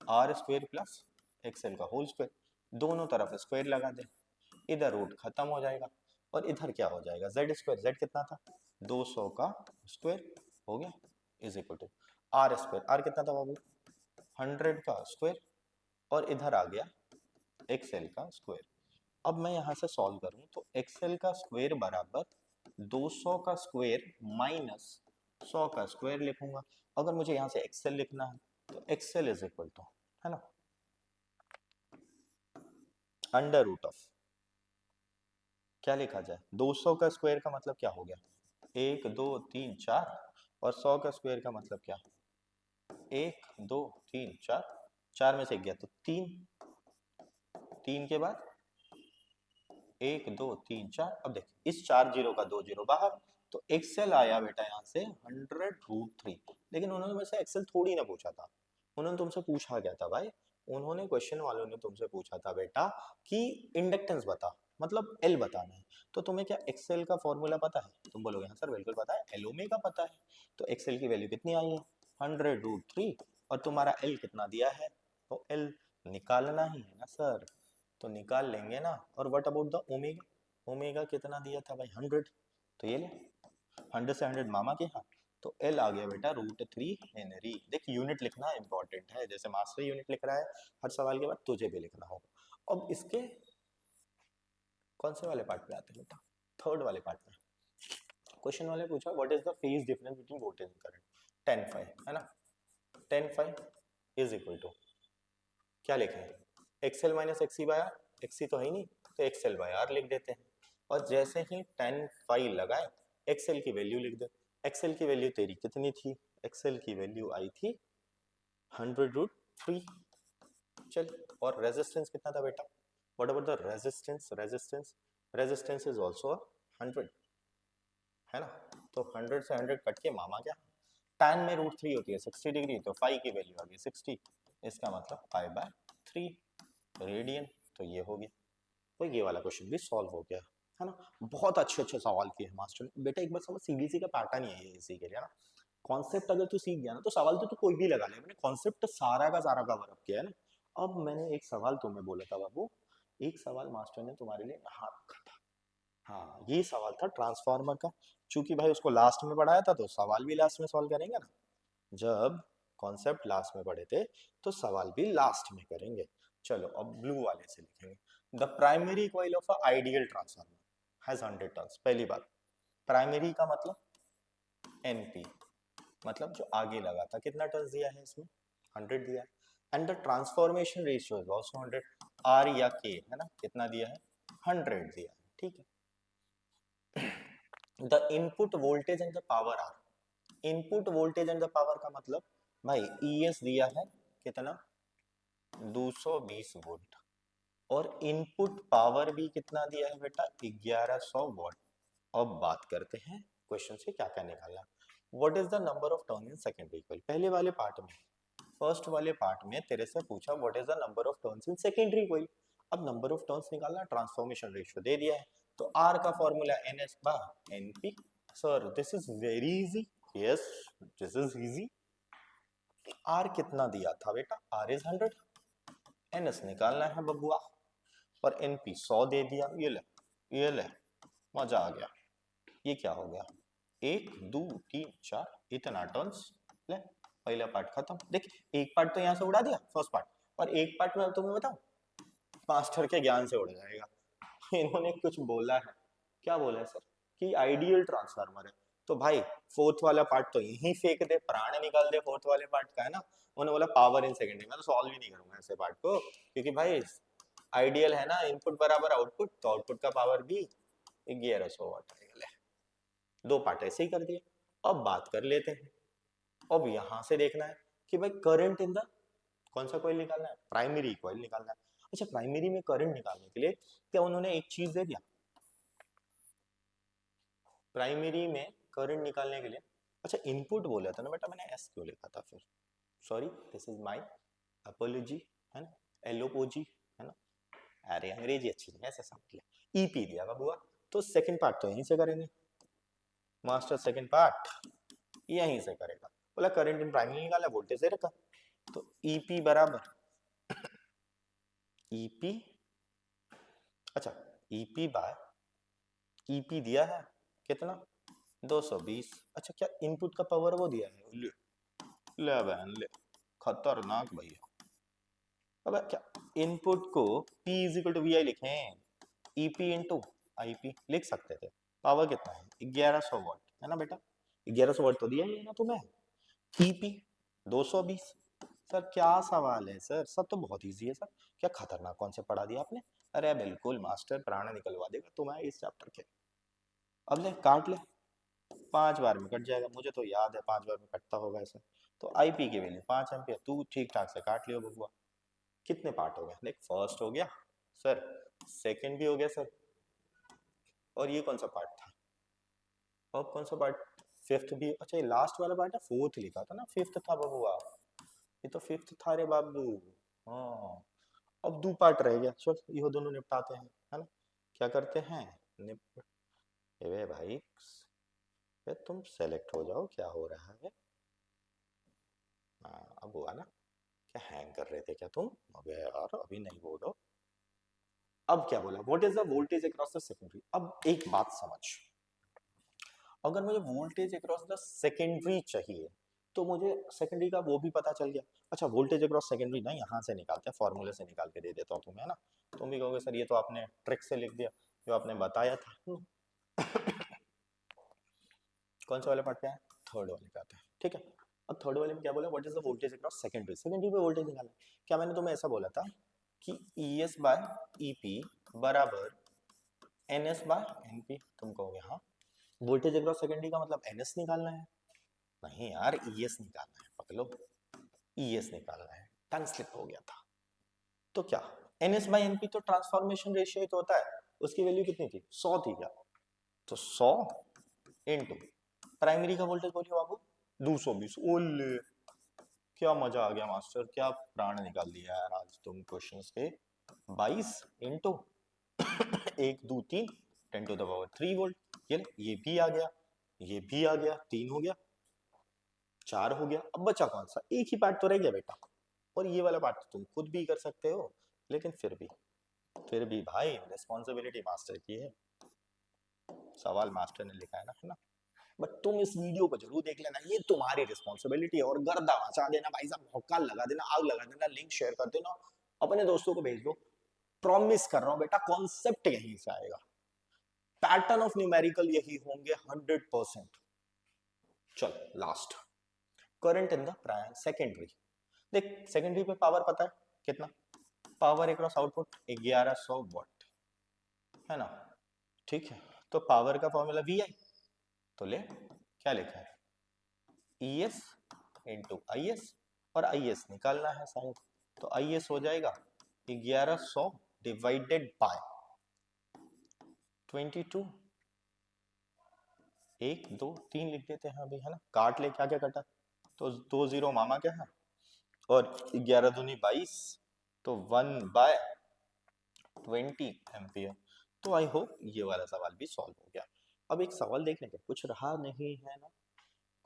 R square plus XL का होल स्क्वायर। दोनों तरफ स्क्वायर लगा दे, इधर रूट खत्म हो जाएगा और इधर क्या हो जाएगा? Z square. जेड कितना था? 200 का स्क्वायर हो गया is equal to R square. R कितना था बाबू? 100 का स्क्वायर, और इधर आ गया एक्सएल का स्क्वायर। अब मैं यहाँ से सॉल्व करूँ तो एक्सएल का स्क्वायर बराबर 200 का स्क्वायर माइनस 100 का स्क्वायर लिखूंगा। अगर मुझे यहाँ से एक्सएल लिखना है तो एक्सएल इज इक्वल टू, है ना, अंडर रूट ऑफ, क्या लिखा जाए? 200 का स्क्वायर का मतलब क्या हो गया? 1 2 3 4, और 100 का स्क्वायर का मतलब क्या? 1 2 3 4, 4 में से गया तो 3, 3 के बाद 1 2 3 4। अब देख इस 4 जीरो का 2 जीरो बाहर, तो एक्सेल आया बेटा यहाँ से 100√3। लेकिन उन्होंने वैसे एक्सेल थोड़ी ना पूछा था, उन्होंने तुमसे पूछा क्या था भाई? उन्होंने क्वेश्चन वालों ने तुमसे पूछा था बेटा कि इंडक्टेंस बता, मतलब एल बताना है। तो तुम्हें क्या एक्सेल का फॉर्मूला पता है? तुम बोलोगे हाँ सर बिल्कुल पता है, एल ओमेगा पता है। तो एक्सेल की वैल्यू कितनी आई है? 100√3, और तुम्हारा एल कितना दिया है? तो एल निकालना ही है ना सर। तो निकाल लेंगे ना। और what about the omega, omega कितना दिया था भाई 100, तो ये ले 100 से 100 मामा के यहाँ, तो एल आ गया बेटा √3 हेनरी। देख यूनिट लिखना इंपॉर्टेंट है, जैसे मास्टर यूनिट लिख रहा है हर सवाल के बाद तुझे भी लिखना होगा। अब इसके कौन से वाले पार्ट पे आते हैं बेटा, थर्ड वाले पार्ट में। क्वेश्चन वाले पूछा what is the phase difference between voltage and current, tan phi है ना, tan phi is equal to क्या लिखें XL minus XC by R, XC तो है ही नहीं तो एक्सएल बाय आर लिख देते हैं। और जैसे ही tan phi लगाए एक्सएल की वैल्यू लिख दे। एक्सएल की वैल्यू तेरी कितनी थी, एक्सएल की वैल्यू आई थी 100√3। चल और रेजिस्टेंस कितना था बेटा, what about the resistance, resistance is also 100 है ना, तो 100 से 100 कट के मामा क्या, tan में √3 होती है 60 डिग्री, तो फाई की वैल्यू आ गई 60, इसका मतलब π/3 रेडियन, तो ये हो गया। तो ये वाला क्वेश्चन भी सॉल्व हो गया है ना। बहुत अच्छे अच्छे सवाल किए हैं मास्टर ने बेटा, एक बार समझ सीबीएसई का पैटर्न ही है ये इसी के लिए ना। कॉन्सेप्ट अगर तू सीख गया ना तो सवाल तो तू कोई भी लगा ले, मैंने कॉन्सेप्ट सारा का सारा कवर अप किया है ना। अब मैंने एक सवाल तुम्हें बोला था बाबू, एक सवाल मास्टर ने तुम्हारे लिए यहाँ रखा था, हाँ ये सवाल था ट्रांसफार्मर का। चूंकि भाई उसको लास्ट में पढ़ाया था तो सवाल भी लास्ट में सॉल्व करेंगे ना, जब कॉन्सेप्ट लास्ट में पढ़े थे तो सवाल भी लास्ट में करेंगे। चलो अब ब्लू वाले से लिखेंगे, the primary coil of a ideal transformer has 100 turns. पहली बात प्राइमरी का मतलब एनपी, मतलब जो आगे लगा था, कितना टर्न्स दिया है इसमें 100 दिया है। And the transformation ratio is also 100, R या के है ना, कितना दिया है 100 दिया है, ठीक है। The input voltage and the power are, input voltage and the power का मतलब भाई ईएस दिया है कितना 220 वोल्ट, और इनपुट पावर भी कितना दिया है बेटा 1100 वॉट। अब बात करते हैं क्वेश्चन से क्या क्या निकालना। What is the number of turn in secondary coil, पहले वाले पार्ट में, फर्स्ट वाले पार्ट में तेरे से पूछा what is the number of turns in secondary coil. अब नंबर ऑफ टर्न्स निकालना, ट्रांसफॉर्मेशन रेशियो दे दिया है, तो आर का formula NS by NP। Sir this is very easy, yes this is easy. R कितना दिया था बेटा, आर इज 100, NS निकालना है बबुआ, और NP 100 दे दिया, ये ले मजा आ गया। ये क्या हो गया 1 2 3 4 इतना टर्न्स, ले पहला पार्ट खत्म। देख एक पार्ट तो यहाँ से उड़ा दिया फर्स्ट पार्ट, और एक पार्ट में तुम्हें बताऊं मास्टर के ज्ञान से उड़ जाएगा। इन्होंने कुछ बोला है, क्या बोला है सर कि आइडियल ट्रांसफार्मर है, तो भाई फोर्थ वाला पार्ट तो यहीं फेंक दे, प्राण निकाल दे फोर्थ वाले पार्ट का है ना। उन्होंने बोला पावर इन सेकेंडरी, मैं तो सॉल्व ही नहीं करूंगा ऐसे पार्ट को, क्योंकि भाई आइडियल है ना, इनपुट बराबर आउटपुट, तो आउटपुट का पावर भी 1100 वाट आएगा। ले दो पार्ट ऐसे ही कर दिए। अब बात कर लेते हैं, अब यहां से देखना है कि भाई करंट इन द कौन सा कॉइल निकालना है, प्राइमरी कॉइल निकालना है। अच्छा प्राइमरी में करंट निकालने के लिए क्या उन्होंने एक चीज दे दिया, प्राइमरी में करंट निकालने के लिए, अच्छा इनपुट बोला था ना बेटा, मैंने एस क्यों लिखा था फिर, sorry this is my apology है ना, एलोपोजी है ना, अरे अंग्रेजी अच्छी नहीं है ऐसे समझ ले। ईपी दिया बबुआ, तो सेकंड पार्ट तो यहीं से करेंगे मास्टर, सेकंड पार्ट यहीं से करेगा। बोला करंट इन प्राइमरी निकाला, वोल्टेज दे रखा, तो ईपी बराबर ईपी, अच्छा ईपी बाय ईपी दिया है कितना 220। अच्छा क्या इनपुट का पावर वो दिया है, ले बहन ले खतरनाक भैया। अब क्या इनपुट को P is equal to V I लिखें, ईपी इंटू आईपी लिख सकते थे। पावर कितना है 1100 वॉट है ना बेटा, 1100 वॉट तो दिया ही है ना तुम्हें। ईपी 220। सर क्या सवाल है सर, सब तो बहुत इजी है सर, क्या खतरनाक कौन से पढ़ा दिया आपने। अरे बिल्कुल मास्टर प्राण निकलवा देगा तुम्हें इस चैप्टर के। अब ले काट ले, 5 बार में कट जाएगा, मुझे तो याद है 5 बार में कटता होगा ऐसे। तो आईपी की वैल्यू 5 एम्पियर, तू ठीक ठाक से काट लियो बबुआ। कितने पार्ट हो गए, देख फर्स्ट हो गया सर, सेकंड भी हो गया सर, और ये कौन सा पार्ट था, और कौन सा पार्ट फिफ्थ भी, अच्छा ये लास्ट वाला पार्ट है, फोर्थ लिखा था ना, फिफ्थ था बबुआ, ये तो फिफ्थ था रे बाबू। हाँ अब दो पार्ट रह गया, चल ये दोनों निपटाते हैं है ना। क्या करते हैं निप, ए भाई तुम सेलेक्ट हो जाओ, क्या हो रहा है। हाँ अब हुआ ना, क्या हैंग कर रहे थे क्या तुम, अबे यार अभी नहीं बोलो। अब क्या बोला, what is the voltage across the secondary. अब एक बात समझ, अगर मुझे वोल्टेज अक्रॉस द सेकेंडरी चाहिए तो मुझे सेकेंडरी का वो भी पता चल गया। अच्छा वोल्टेज अक्रॉस सेकेंडरी ना यहाँ से निकालते हैं, फॉर्मूले से निकाल के दे देता हूँ तुम्हें, है ना। तुम भी कहोगे सर ये तो आपने ट्रिक से लिख दिया जो आपने बताया था। कौन सा वाले पार्ट पे है, थर्ड वाले पे आते हैं, ठीक है। अब थर्ड वाले में क्या बोला, what is the voltage across secondary, secondary पे वोल्टेज निकालना है। क्या मैंने तुम्हें ऐसा बोला था कि E S by E P बराबर N S by N P, तुम कहोगे हाँ वोल्टेज अक्रॉस सेकेंडरी का मतलब एन एस निकालना है। नहीं यार ई एस निकालना है, पकड़ो ई एस निकालना है, टंग स्लिप हो गया था। तो क्या N S by N P तो ट्रांसफॉर्मेशन रेशियो ही तो होता है, उसकी वैल्यू कितनी थी 100 थी क्या, तो 100 इंटू प्राइमरी का वोल्टेज बोलिए बाबू 220। ओले क्या मजा आ गया मास्टर, क्या प्राण निकाल दिया यार आज तुम क्वेश्चंस के। 22 into 1 2 3 10 to the power 3 volt, ये भी आ गया, ये भी आ गया, 3 हो गया, 4 हो गया। अब बचा कौन सा, एक ही पार्ट तो रह गया बेटा, और ये वाला पार्ट तुम खुद भी कर सकते हो, लेकिन फिर भी भाई रिस्पॉन्सिबिलिटी मास्टर की है, सवाल मास्टर ने लिखा है ना। बट तुम इस वीडियो को जरूर देख लेना, ये तुम्हारी रिस्पॉन्सिबिलिटी है, और गर्दा मचा देना भाई साहब, भौकाल लगा देना, आग लगा देना, लिंक शेयर कर देना, अपने दोस्तों को भेज दो। प्रॉमिस कर रहा हूं बेटा कॉन्सेप्ट यहीं से आएगा, पैटर्न ऑफ न्यूमेरिकल यही होंगे 100%। चल last, current in the secondary. देख सेकेंडरी पे पावर पता है कितना, पावर अक्रॉस आउटपुट 1100 वाट, है ना, ठीक है। तो पावर का फॉर्मूला वी आई, तो ले क्या लिखा है E S into I S, और आई एस निकालना है साइड, तो आई एस हो जाएगा 1100 डिवाइडेड बाय 22, 1 2 3 लिख देते हैं अभी, है ना, काट ले क्या क्या कटा, तो 2 0 मामा क्या है, और 11 दूनी 22, तो 1/20 एम्पियर। तो आई होप ये वाला सवाल भी सॉल्व हो गया। अब एक सवाल देख लेंगे, कुछ रहा नहीं है ना,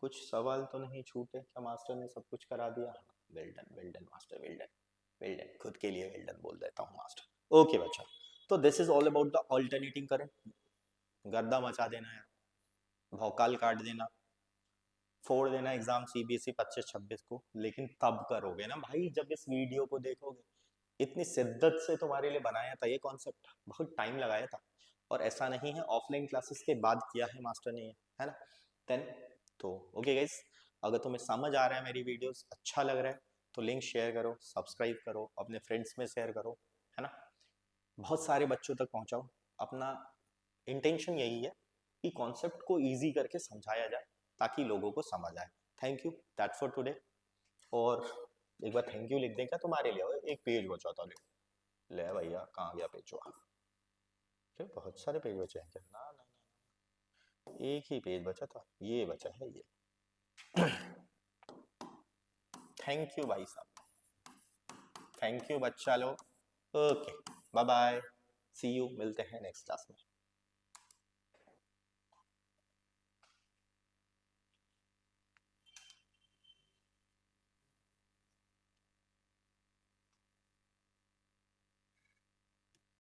कुछ सवाल तो नहीं छूटे, क्या मास्टर ने सब कुछ करा दिया, well done master, well done, खुद के लिए वेल डन बोल देता हूँ मास्टर। ओके बच्चा, तो this is all about the alternating current, गर्दा मचा देना है, भौकाल काट देना, फोड़ देना एग्जाम सीबीएसई 25 26 को, लेकिन तब करोगे ना भाई जब इस वीडियो को देखोगे। इतनी शिद्दत से तुम्हारे लिए बनाया था ये कॉन्सेप्ट, बहुत टाइम लगाया था, और ऐसा नहीं है ऑफलाइन क्लासेस के बाद किया है मास्टर ने, है ना। देन तो ओके गाइस, अगर तुम्हें समझ आ रहा है मेरी वीडियोस, अच्छा लग रहा है, तो लिंक शेयर करो, सब्सक्राइब करो, अपने फ्रेंड्स में शेयर करो, है ना, बहुत सारे बच्चों तक पहुंचाओ। अपना इंटेंशन यही है कि कॉन्सेप्ट को इजी करके समझाया जाए ताकि लोगों को समझ आए। Thank you, that's for today. और एक बार थैंक यू लिख दें क्या तुम्हारे लिए, एक पेज बचा था, ले भैया कहाँ गया पेज, बहुत सारे पेज बचे हैं क्या, ना ना ना, एक ही पेज बचा था, ये बचा है ये। थैंक यू भाई साहब, थैंक यू बच्चा लोग, okay bye bye, see you, मिलते हैं नेक्स्ट क्लास में।